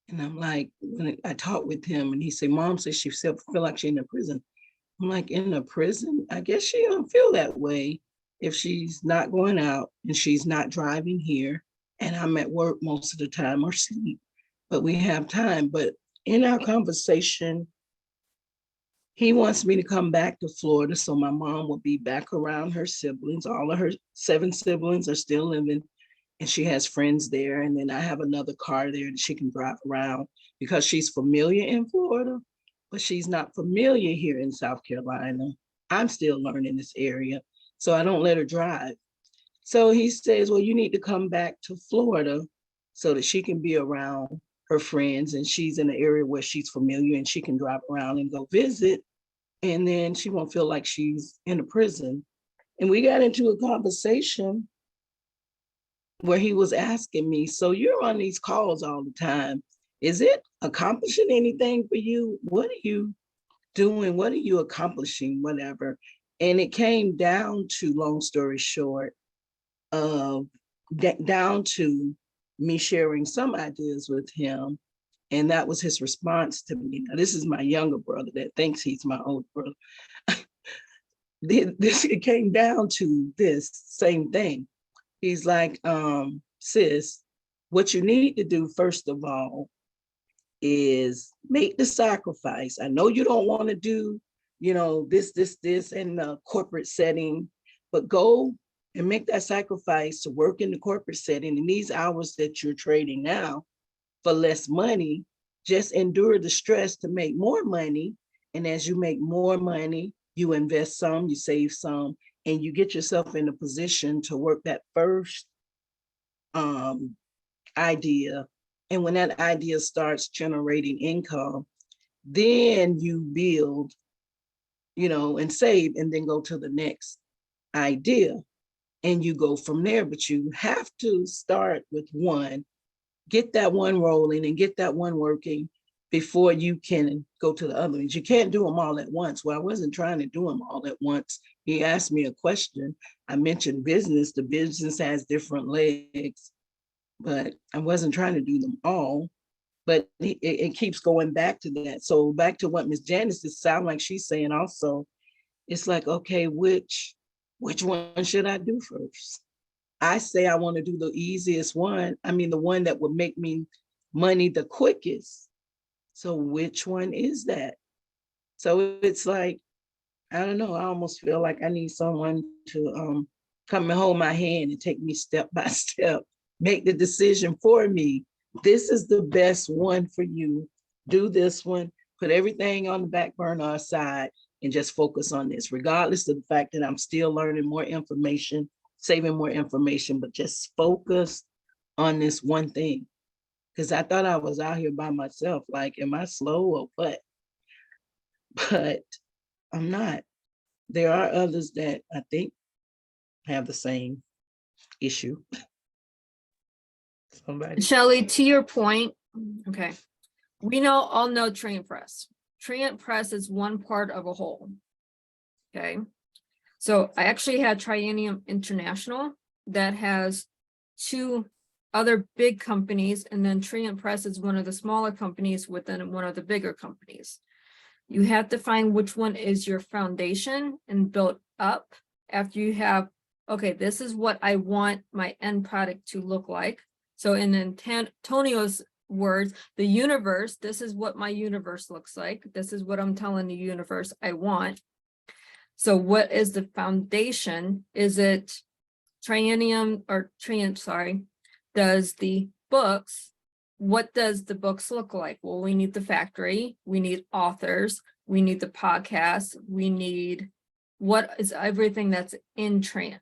And I'm like, when I talked with him and he said, Mom says she feel like she's in a prison. I'm like, in a prison? I guess she don't feel that way if she's not going out and she's not driving here. And I'm at work most of the time or sleep, but we have time. But in our conversation, he wants me to come back to Florida so my mom will be back around her siblings. All of her 7 siblings are still living and she has friends there. And then I have another car there that she can drive around because she's familiar in Florida, but she's not familiar here in South Carolina. I'm still learning this area, so I don't let her drive. So he says, well, you need to come back to Florida so that she can be around her friends and she's in an area where she's familiar and she can drive around and go visit. And then she won't feel like she's in a prison. And we got into a conversation where he was asking me, so you're on these calls all the time. Is it accomplishing anything for you? What are you doing? What are you accomplishing? Whatever. And it came down to, long story short, down to me sharing some ideas with him. And that was his response to me. Now, this is my younger brother that thinks he's my older brother. It came down to this same thing. He's like, sis, what you need to do, first of all, is make the sacrifice. I know you don't want to do, this in the corporate setting, but go and make that sacrifice to work in the corporate setting in these hours that you're trading now for less money. Just endure the stress to make more money. And as you make more money, you invest some, you save some, and you get yourself in a position to work that first idea. And when that idea starts generating income, then you build, and save, and then go to the next idea. And you go from there, but you have to start with one, get that one rolling and get that one working before you can go to the other ones. You can't do them all at once. Well, I wasn't trying to do them all at once. He asked me a question. I mentioned business. The business has different legs, but I wasn't trying to do them all. But it keeps going back to that. So back to what Ms. Janice, it sounds like she's saying also, it's like, okay, which one should I do first? I say I want to do the easiest one. I mean, the one that would make me money the quickest. So which one is that? So it's like, I don't know. I almost feel like I need someone to come and hold my hand and take me step by step, make the decision for me. This is the best one for you. Do this one, put everything on the back burner aside and just focus on this, regardless of the fact that I'm still learning more information, saving more information, but just focus on this one thing. Because I thought I was out here by myself, like, am I slow or what? But I'm not. There are others that I think have the same issue. Somebody. Shelley, to your point, okay, we all know Trient Press. Trient Press is one part of a whole. Okay, so I actually had Triennium International that has 2 other big companies, and then Trient Press is one of the smaller companies within one of the bigger companies. You have to find which one is your foundation and build up after you have, okay, this is what I want my end product to look like. So in Antonio's words, the universe, this is what my universe looks like. This is what I'm telling the universe I want. So what is the foundation? Is it does the books, what does the books look like? Well, we need the factory, we need authors, we need the podcast, we need what is everything that's in Trant.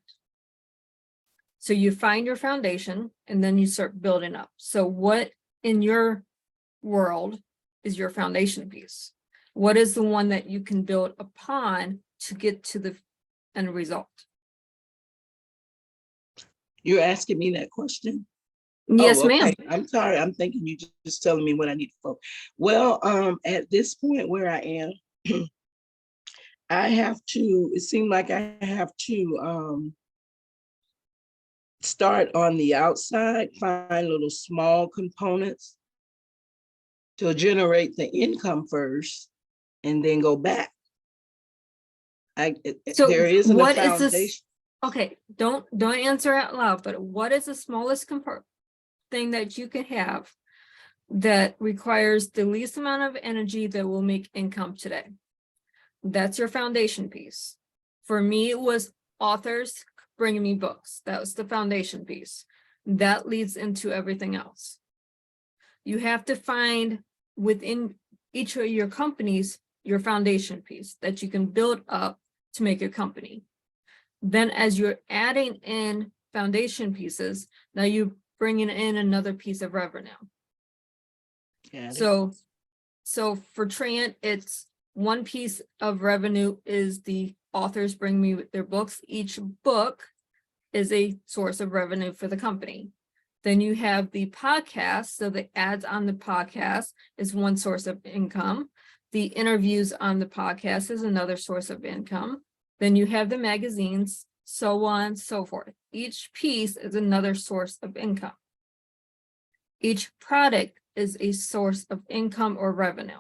So you find your foundation and then you start building up. So what in your world is your foundation piece? What is the one that you can build upon to get to the end result? You're asking me that question? Yes, Oh, okay. ma'am. I'm sorry. I'm thinking you just telling me what I need to focus. Well, at this point where I am, I have to, it seemed like I have to start on the outside, find little small components to generate the income first and then go back. So there isn't what a is foundation. this? Okay, don't answer out loud, but what is the smallest thing that you can have that requires the least amount of energy that will make income today? That's your foundation piece. For me, it was authors bringing me books. That was the foundation piece. That leads into everything else. You have to find within each of your companies your foundation piece that you can build up to make your company. Then as you're adding in foundation pieces, now you're bringing in another piece of revenue. So for Trant, it's one piece of revenue is the authors bring me their books. Each book is a source of revenue for the company. Then you have the podcast. So the ads on the podcast is one source of income. The interviews on the podcast is another source of income. Then you have the magazines, so on and so forth. Each piece is another source of income. Each product is a source of income or revenue.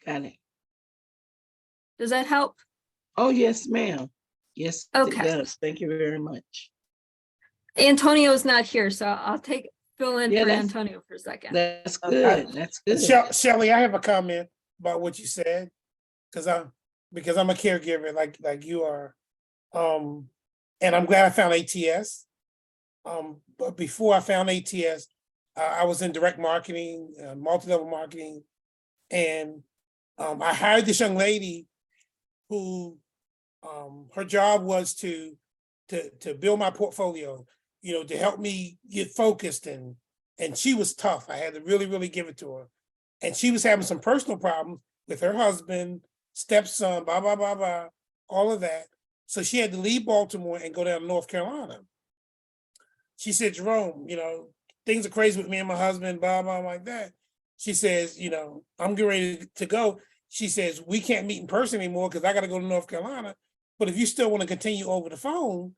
Got it. Does that help? Oh, yes, ma'am. Yes, Okay. it does. Thank you very much. Antonio's not here, so I'll fill in for Antonio for a second. That's good. That's good. Shelley, I have a comment about what you said, because I'm a caregiver like you are. And I'm glad I found ATS. But before I found ATS, I was in direct marketing, multi-level marketing, and I hired this young lady who her job was to build my portfolio, to help me get focused, and she was tough. I had to really give it to her. And she was having some personal problems with her husband, stepson, blah, blah, blah, blah, all of that. So she had to leave Baltimore and go down to North Carolina. She said, Jerome, things are crazy with me and my husband, blah, blah, like that. She says, I'm getting ready to go. She says, we can't meet in person anymore because I got to go to North Carolina. But if you still want to continue over the phone,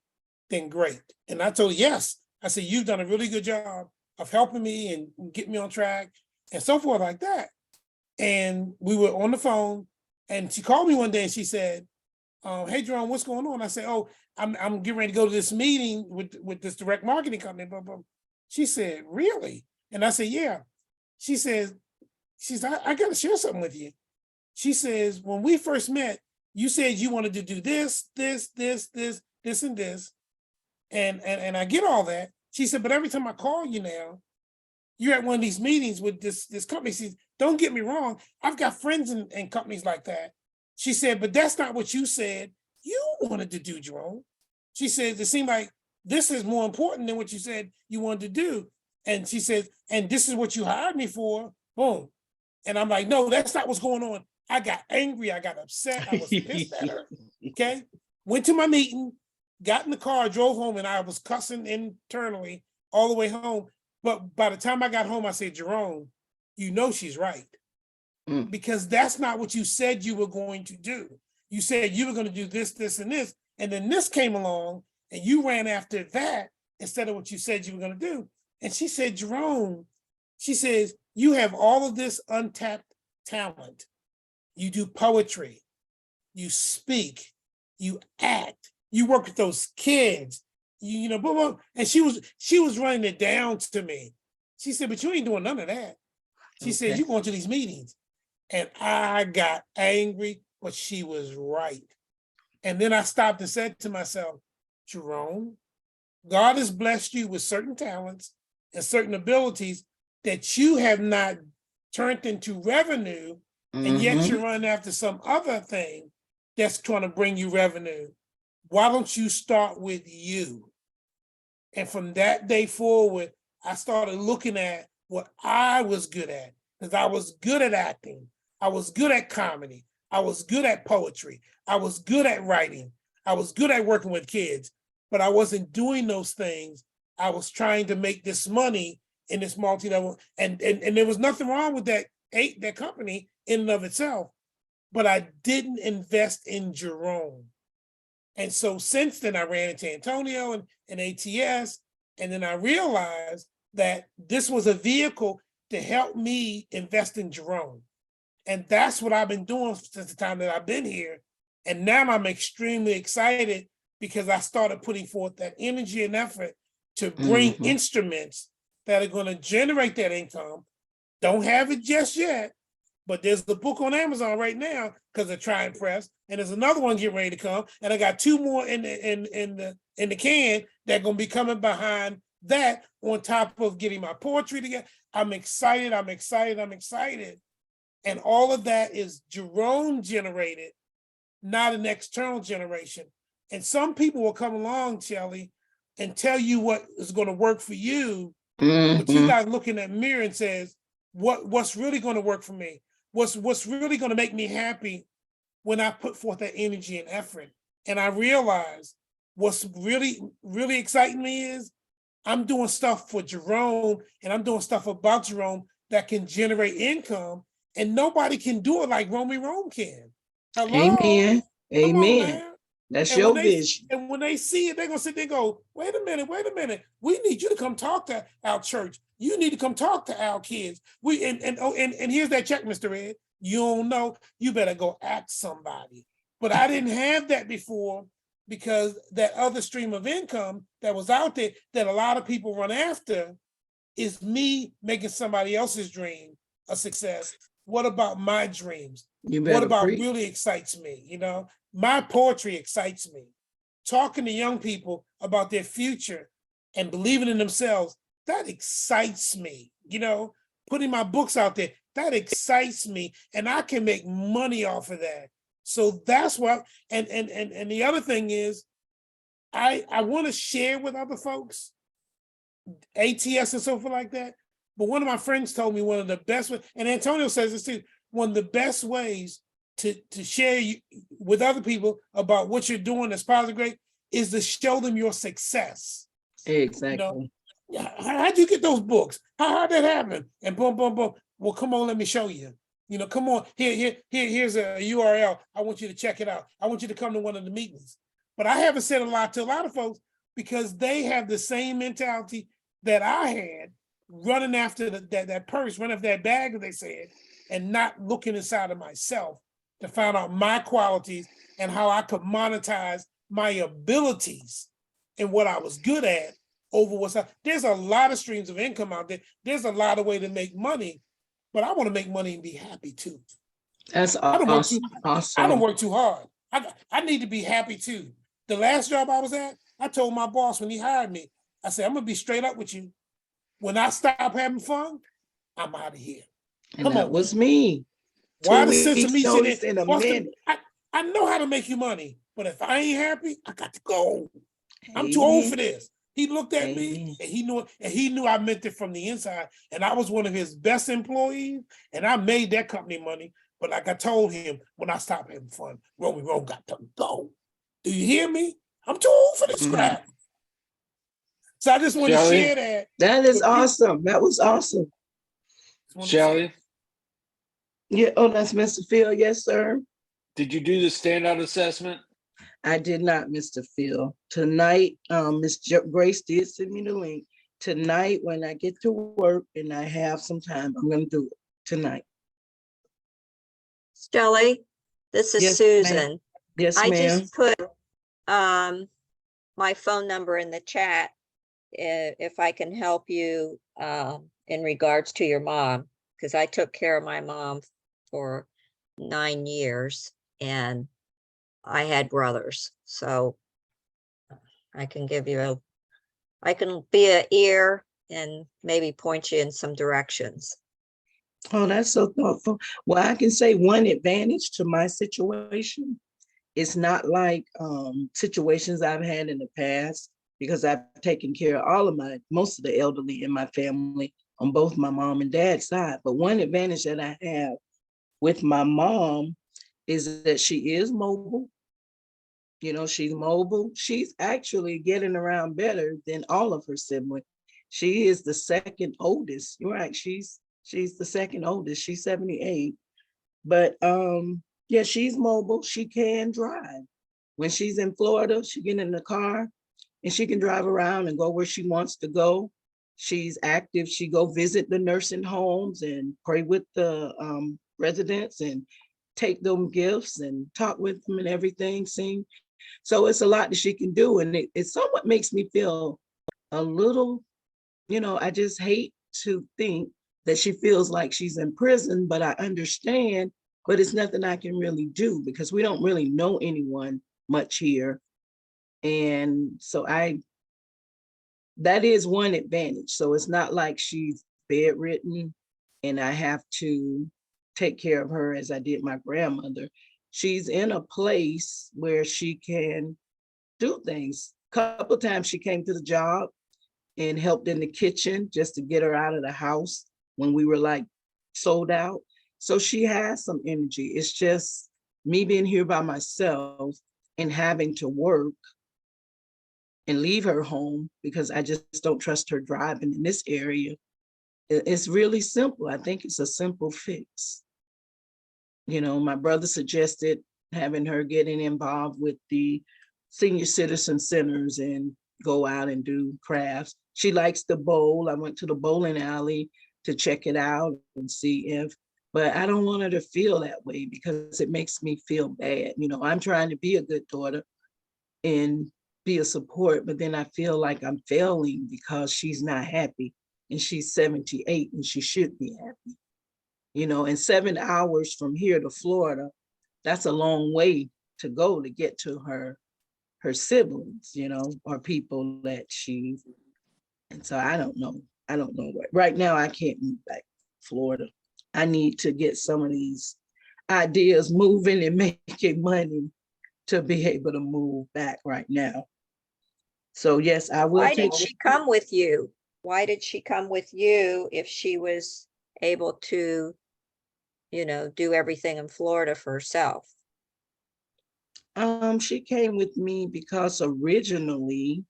then great. And I told her, yes. I said, you've done a really good job of helping me and getting me on track and so forth like that. And we were on the phone, and she called me one day and she said, hey, Jerome, what's going on? I said, oh, I'm getting ready to go to this meeting with this direct marketing company. Blah, blah. She said, really? And I said, yeah. She says, I got to share something with you. She says, when we first met, you said you wanted to do this, and this. And I get all that. She said, but every time I call you now, you're at one of these meetings with this company. She says, don't get me wrong. I've got friends in companies like that. She said, but that's not what you said you wanted to do, Jerome. She says, it seemed like this is more important than what you said you wanted to do. And she says, and this is what you hired me for, boom. And I'm like, no, that's not what's going on. I got angry, I got upset, I was pissed at her, okay? Went to my meeting, got in the car, drove home, and I was cussing internally all the way home. But by the time I got home, I said, Jerome, she's right. Because that's not what you said you were going to do. You said you were going to do this, and this. And then this came along and you ran after that instead of what you said you were going to do. And she said, Jerome, she says, you have all of this untapped talent. You do poetry, you speak, you act, you work with those kids, you know, blah, blah. And she was running it down to me. She said, but you ain't doing none of that. She said, you going to these meetings. And I got angry, but she was right. And then I stopped and said to myself, Jerome, God has blessed you with certain talents and certain abilities that you have not turned into revenue, and yet you're running after some other thing that's going to bring you revenue. Why don't you start with you? And from that day forward, I started looking at what I was good at, because I was good at acting. I was good at comedy. I was good at poetry. I was good at writing. I was good at working with kids, but I wasn't doing those things. I was trying to make this money in this multi-level, and there was nothing wrong with that company in and of itself, but I didn't invest in Jerome. And so since then I ran into Antonio and ATS, and then I realized that this was a vehicle to help me invest in Jerome. And that's what I've been doing since the time that I've been here. And now I'm extremely excited because I started putting forth that energy and effort to bring instruments that are going to generate that income. Don't have it just yet, but there's the book on Amazon right now because of Try and Press, and there's another one getting ready to come, and I got 2 more in the can that are going to be coming behind that, on top of getting my poetry together. I'm excited. And all of that is Jerome generated, not an external generation. And some people will come along, Shelly, and tell you what is going to work for you, but you guys look in that mirror and says, what's really going to work for me? What's really going to make me happy when I put forth that energy and effort? And I realize what's really, really exciting me is I'm doing stuff for Jerome, and I'm doing stuff about Jerome that can generate income, and nobody can do it like Romy Rome can. Hello? Amen. Amen. That's your vision. And when they see it, they're gonna sit there and go, wait a minute. We need you to come talk to our church. You need to come talk to our kids. And here's that check, Mr. Ed. You don't know, you better go ask somebody. But I didn't have that before, because that other stream of income that was out there that a lot of people run after is me making somebody else's dream a success. What about my dreams? What about really excites me? You know, my poetry excites me. Talking to young people about their future and believing in themselves, that excites me. You know, putting my books out there, that excites me. And I can make money off of that. So that's what, and the other thing is, I want to share with other folks, ATS and so forth like that. But one of my friends told me one of the best ways, and Antonio says this too, one of the best ways to share with other people about what you're doing that's positive, great, is to show them your success. Exactly. You know, how'd you get those books? How'd that happen? And boom, boom, boom. Well, come on, let me show you. You know, come on, here's a URL. I want you to check it out. I want you to come to one of the meetings. But I haven't said a lot to a lot of folks because they have the same mentality that I had, running after that purse, running after that bag, as they said, and not looking inside of myself to find out my qualities and how I could monetize my abilities and what I was good at over what's out. There's a lot of streams of income out there. There's a lot of ways to make money, but I want to make money and be happy too. That's awesome. Awesome. I don't work too hard. I need to be happy too. The last job I was at, I told my boss when he hired me, I said, I'm gonna be straight up with you. When I stop having fun, I'm out of here. And that was me. Why the sense of me notice sitting in a minute. I know how to make you money, but if I ain't happy, I got to go. I'm too old for this. He looked at me and he knew I meant it from the inside. And I was one of his best employees, and I made that company money. But like I told him, when I stopped having fun, Romy Rome got to go. Do you hear me? I'm too old for this crap. So I just want to share that. That is awesome. That was awesome. Shelly? Yeah, oh, that's Mr. Phil. Yes, sir. Did you do the standout assessment? I did not, Mr. Phil. Tonight, Miss Grace did send me the link, tonight when I get to work and I have some time, I'm gonna do it tonight. Shelley, this is Yes, ma'am. Susan. Yes, I ma'am. just put my phone number in the chat if I can help you in regards to your mom, because I took care of my mom for 9 years and I had brothers. So I can give you I can be an ear and maybe point you in some directions. Oh, that's so thoughtful. Well, I can say one advantage to my situation. It's not like situations I've had in the past, because I've taken care of most of the elderly in my family on both my mom and dad's side. But one advantage that I have with my mom is that she is mobile. You know, she's mobile. She's actually getting around better than all of her siblings. She is the second oldest. You're right. She's the second oldest. She's 78. But yeah, she's mobile. She can drive. When she's in Florida, she get in the car and she can drive around and go where she wants to go. She's active. She go visit the nursing homes and pray with the residents and take them gifts and talk with them and everything. So it's a lot that she can do. And it somewhat makes me feel a little, I just hate to think that she feels like she's in prison, but I understand, but it's nothing I can really do because we don't really know anyone much here. And so that is one advantage. So it's not like she's bedridden and I have to take care of her as I did my grandmother. She's in a place where she can do things. A couple of times she came to the job and helped in the kitchen just to get her out of the house when we were like sold out. So she has some energy. It's just me being here by myself and having to work and leave her home because I just don't trust her driving in this area. It's really simple. I think it's a simple fix. My brother suggested having her getting involved with the senior citizen centers and go out and do crafts. She likes to bowl. I went to the bowling alley to check it out and see but I don't want her to feel that way because it makes me feel bad. I'm trying to be a good daughter and be a support, but then I feel like I'm failing because she's not happy and she's 78 and she should be happy. And 7 hours from here to Florida, that's a long way to go to get to her siblings, or people that and so I don't know what. Right now I can't move back to Florida. I need to get some of these ideas moving and making money to be able to move back right now. So yes, I will. Why did she come with you? Why did she come with you if she was able to, do everything in Florida for herself? She came with me because originally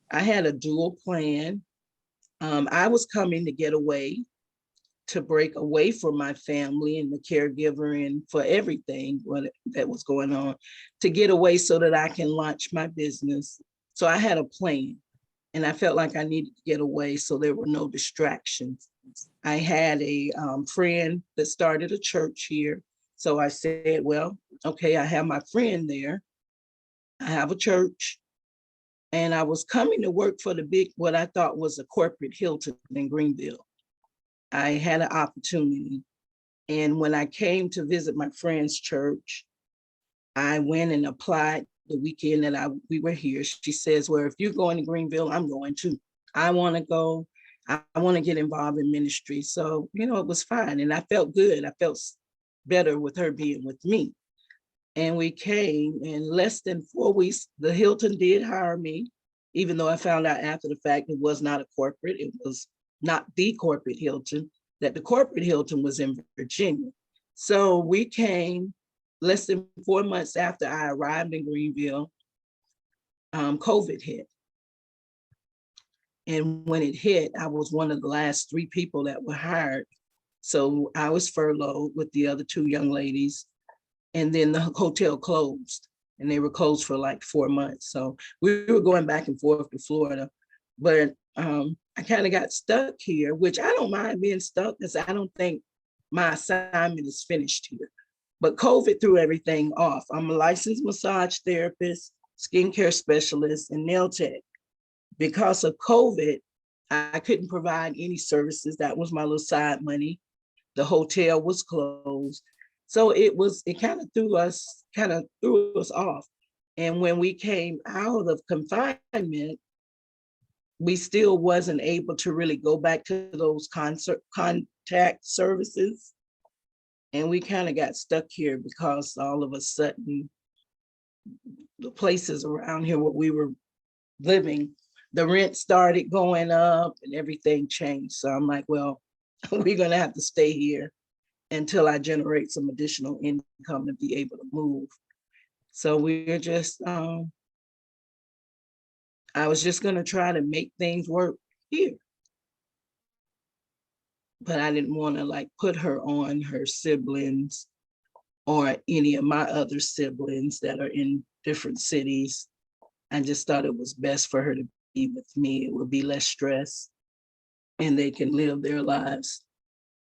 I had a dual plan. I was coming to get away, to break away from my family and the caregiver and for everything that was going on, to get away so that I can launch my business. So I had a plan and I felt like I needed to get away so there were no distractions. I had a friend that started a church here. So I said, well, okay, I have my friend there. I have a church. And I was coming to work for what I thought was a corporate Hilton in Greenville. I had an opportunity. And when I came to visit my friend's church, I went and applied the weekend that we were here. She says, well, if you're going to Greenville, I'm going too. I want to go. I want to get involved in ministry. So, it was fine. And I felt good. I felt better with her being with me. And we came in less than 4 weeks. The Hilton did hire me, even though I found out after the fact it was not a corporate. It was not the corporate Hilton, that the corporate Hilton was in Virginia. So we came less than 4 months after I arrived in Greenville. COVID hit. And when it hit, I was one of the last 3 people that were hired. So I was furloughed with the other 2 young ladies. And then the hotel closed and they were closed for like 4 months. So we were going back and forth to Florida. But I kind of got stuck here, which I don't mind being stuck because I don't think my assignment is finished here. But COVID threw everything off. I'm a licensed massage therapist, skincare specialist, and nail tech. Because of COVID, I couldn't provide any services. That was my little side money. The hotel was closed. So it kind of threw us off. And when we came out of confinement, we still wasn't able to really go back to those contact services. And we kind of got stuck here because all of a sudden, the places around here where we were living, the rent started going up and everything changed. So I'm like, well, we're going to have to stay here until I generate some additional income to be able to move. So we're just, I was just going to try to make things work here. But I didn't want to like put her on her siblings or any of my other siblings that are in different cities. I just thought it was best for her to be with me. It would be less stress and they can live their lives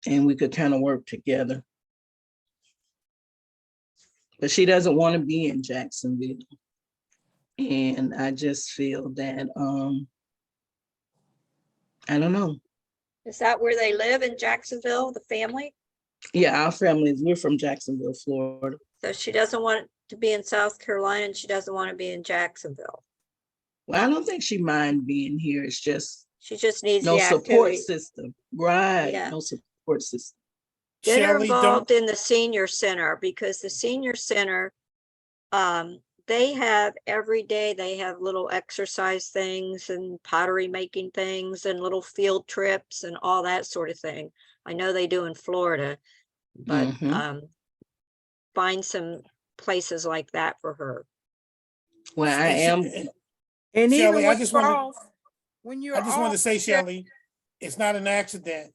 and we could kind of work together. But she doesn't want to be in Jacksonville. And I just feel that, I don't know. Is that where they live, in Jacksonville, the family? Yeah, our family, we're from Jacksonville, Florida. So she doesn't want to be in South Carolina and she doesn't want to be in Jacksonville. Well, I don't think she mind being here. It's just she just needs no the support activity. system. Right. Yeah. No support system. Get her Shelley, involved in the senior center, because the senior center, they have every day, they have little exercise things and pottery making things and little field trips and all that sort of thing. I know they do in Florida, but find some places like that for her. Well, I am. And Shelley, even I just want to to say, Shelley, it's not an accident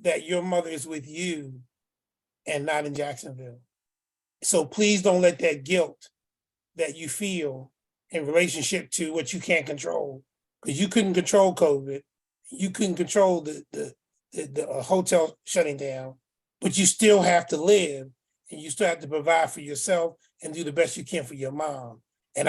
that your mother is with you and not in Jacksonville. So please don't let that guilt that you feel in relationship to what you can't control, because you couldn't control COVID, you couldn't control the hotel shutting down, but you still have to live and you still have to provide for yourself and do the best you can for your mom. And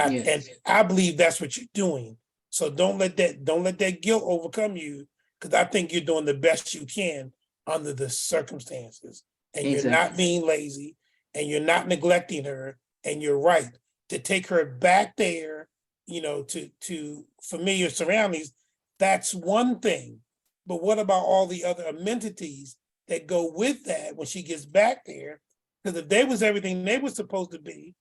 I believe that's what you're doing. So don't let that guilt overcome you, because I think you're doing the best you can under the circumstances. And you're not being lazy and you're not neglecting her, and you're right to take her back there, to familiar surroundings. That's one thing. But what about all the other amenities that go with that when she gets back there? Because if they was everything they were supposed to be,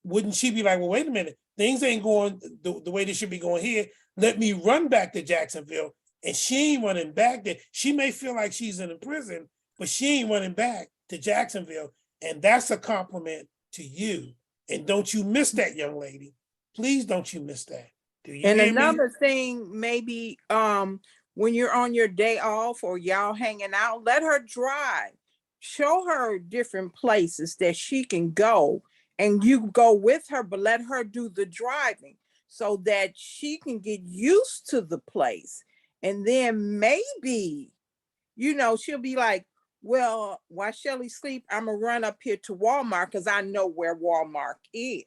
wouldn't she be like, well, wait a minute, things ain't going the way they should be going here. Let me run back to Jacksonville. And she ain't running back there. She may feel like she's in a prison, but she ain't running back to Jacksonville. And that's a compliment to you. And don't you miss that, young lady. Please don't you miss that. Do you And hear another me? thing, maybe when you're on your day off or y'all hanging out, let her drive. Show her different places that she can go, and you go with her, but let her do the driving so that she can get used to the place. And then maybe, she'll be like, well, while Shelly sleep, I'm gonna run up here to Walmart because I know where Walmart is,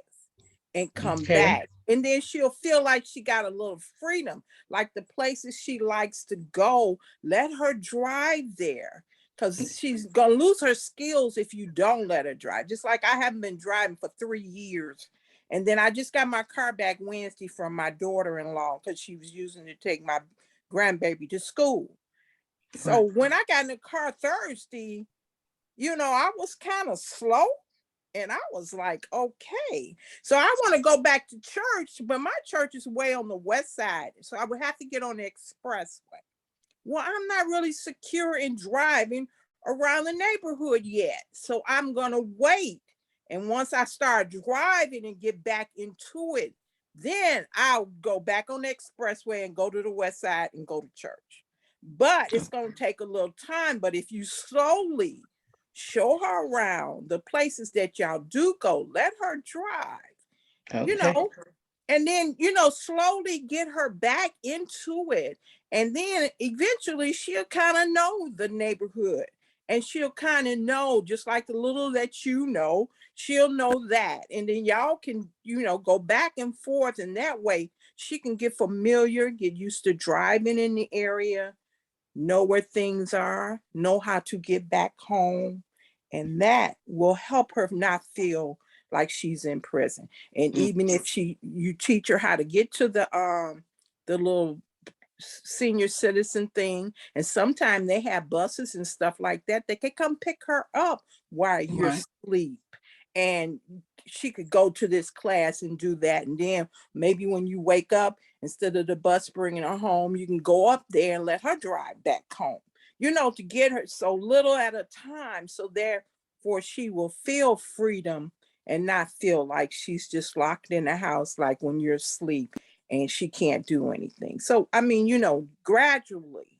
and come back. And then she'll feel like she got a little freedom, like the places she likes to go, let her drive there, because she's gonna lose her skills if you don't let her drive. Just like I haven't been driving for 3 years. And then I just got my car back Wednesday from my daughter-in-law because she was using it to take my grandbaby to school. So when I got in the car Thursday, I was kind of slow, and I was like, okay. So I want to go back to church, but my church is way on the west side. So I would have to get on the expressway. Well, I'm not really secure in driving around the neighborhood yet. So I'm going to wait. And once I start driving and get back into it, then I'll go back on the expressway and go to the west side and go to church. But it's going to take a little time. But if you slowly show her around the places that y'all do go, let her drive, and then, slowly get her back into it And then eventually she'll kind of know the neighborhood, and she'll kind of know, just like the little that you know, she'll know that. And then y'all can, go back and forth. And that way she can get familiar, get used to driving in the area, know where things are, know how to get back home. And that will help her not feel like she's in prison. And even if you teach her how to get to the little senior citizen thing, and sometimes they have buses and stuff like that, they can come pick her up while you're asleep, and she could go to this class and do that. And then maybe when you wake up, instead of the bus bringing her home, you can go up there and let her drive back home, to get her so little at a time, so therefore she will feel freedom and not feel like she's just locked in the house, like when you're asleep and she can't do anything. So, I mean, gradually.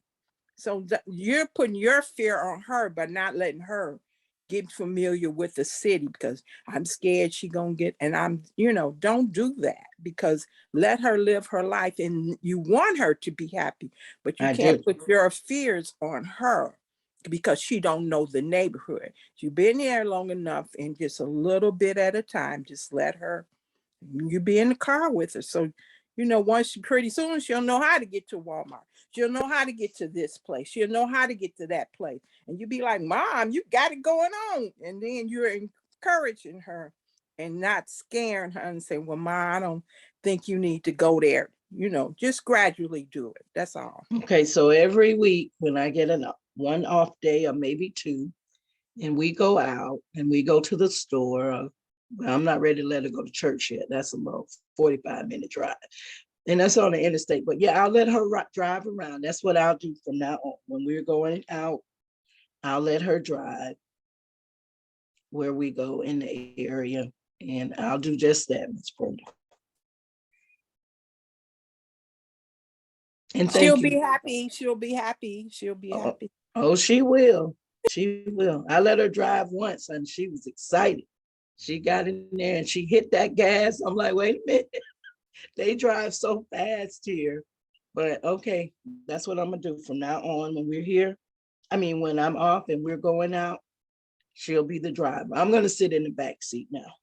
So you're putting your fear on her by not letting her get familiar with the city, because I'm scared she gonna get, and don't do that, because let her live her life, and you want her to be happy, but you can't put your fears on her because she don't know the neighborhood. You've been there long enough, and just a little bit at a time, just let her, you be in the car with her. So, pretty soon she'll know how to get to Walmart. She'll know how to get to this place. She'll know how to get to that place. And you be like, Mom, you got it going on. And then you're encouraging her and not scaring her and saying, well, Mom, I don't think you need to go there. Just gradually do it. That's all. Okay, so every week when I get one off day or maybe two, and we go out and we go to the store, I'm not ready to let her go to church yet. That's about 45-minute drive. And that's on the interstate. But yeah, I'll let her drive around. That's what I'll do from now on. When we're going out, I'll let her drive where we go in the area. And I'll do just that, Ms. Brenda. And she'll be happy. She'll be happy. She'll be happy. Oh, she will. She will. I let her drive once and she was excited. She got in there and she hit that gas. I'm like, wait a minute. They drive so fast here. But okay, that's what I'm gonna do from now on. When we're here, when I'm off and we're going out, she'll be the driver. I'm gonna sit in the back seat now.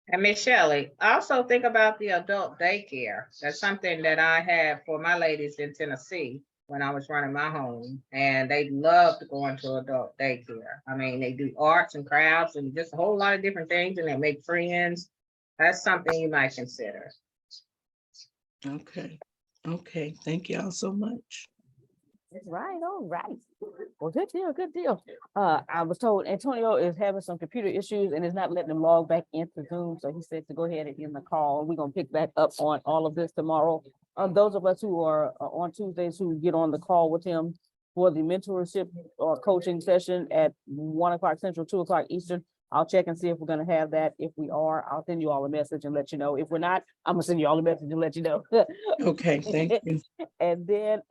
And Miss Shelley, also think about the adult daycare. That's something that I had for my ladies in Tennessee when I was running my home, and they loved going to adult daycare. They do arts and crafts and just a whole lot of different things, and they make friends. That's something you might consider. Okay. Thank y'all so much. That's right. All right. Well, good deal. Good deal. I was told Antonio is having some computer issues and is not letting him log back into Zoom. So he said to go ahead and end the call. We're going to pick back up on all of this tomorrow. Those of us who are on Tuesdays who get on the call with him for the mentorship or coaching session at 1 o'clock Central, 2 o'clock Eastern, I'll check and see if we're going to have that. If we are, I'll send you all a message and let you know. If we're not, I'm going to send you all a message and let you know. Okay, thank you. And then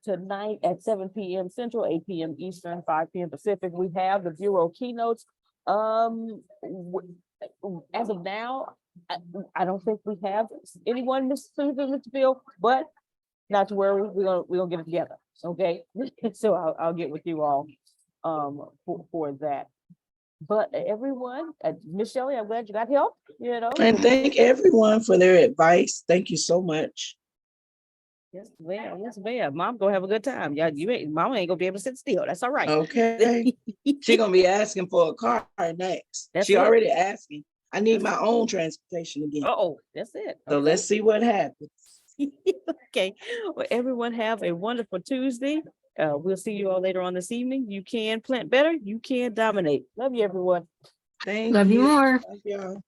tonight at 7 p.m. Central, 8 p.m. Eastern, 5 p.m. Pacific, we have the Bureau keynotes. As of now, I don't think we have anyone, Mr. Susan, Mr. Bill, but not to worry, we're gonna get it together. Okay, so I'll get with you all for that. But everyone, Miss Shelley, I'm glad you got help. And thank everyone for their advice. Thank you so much. Yes, ma'am. Yes, ma'am. Mom gonna have a good time. Yeah, Mama ain't gonna be able to sit still. That's all right. Okay. She gonna be asking for a car next. She already asking. I need my own transportation again. That's it. So let's see what happens. Okay. Well, everyone have a wonderful Tuesday. We'll see you all later on this evening. You can plant better. You can dominate. Love you, everyone. Thank Love you more. Love y'all.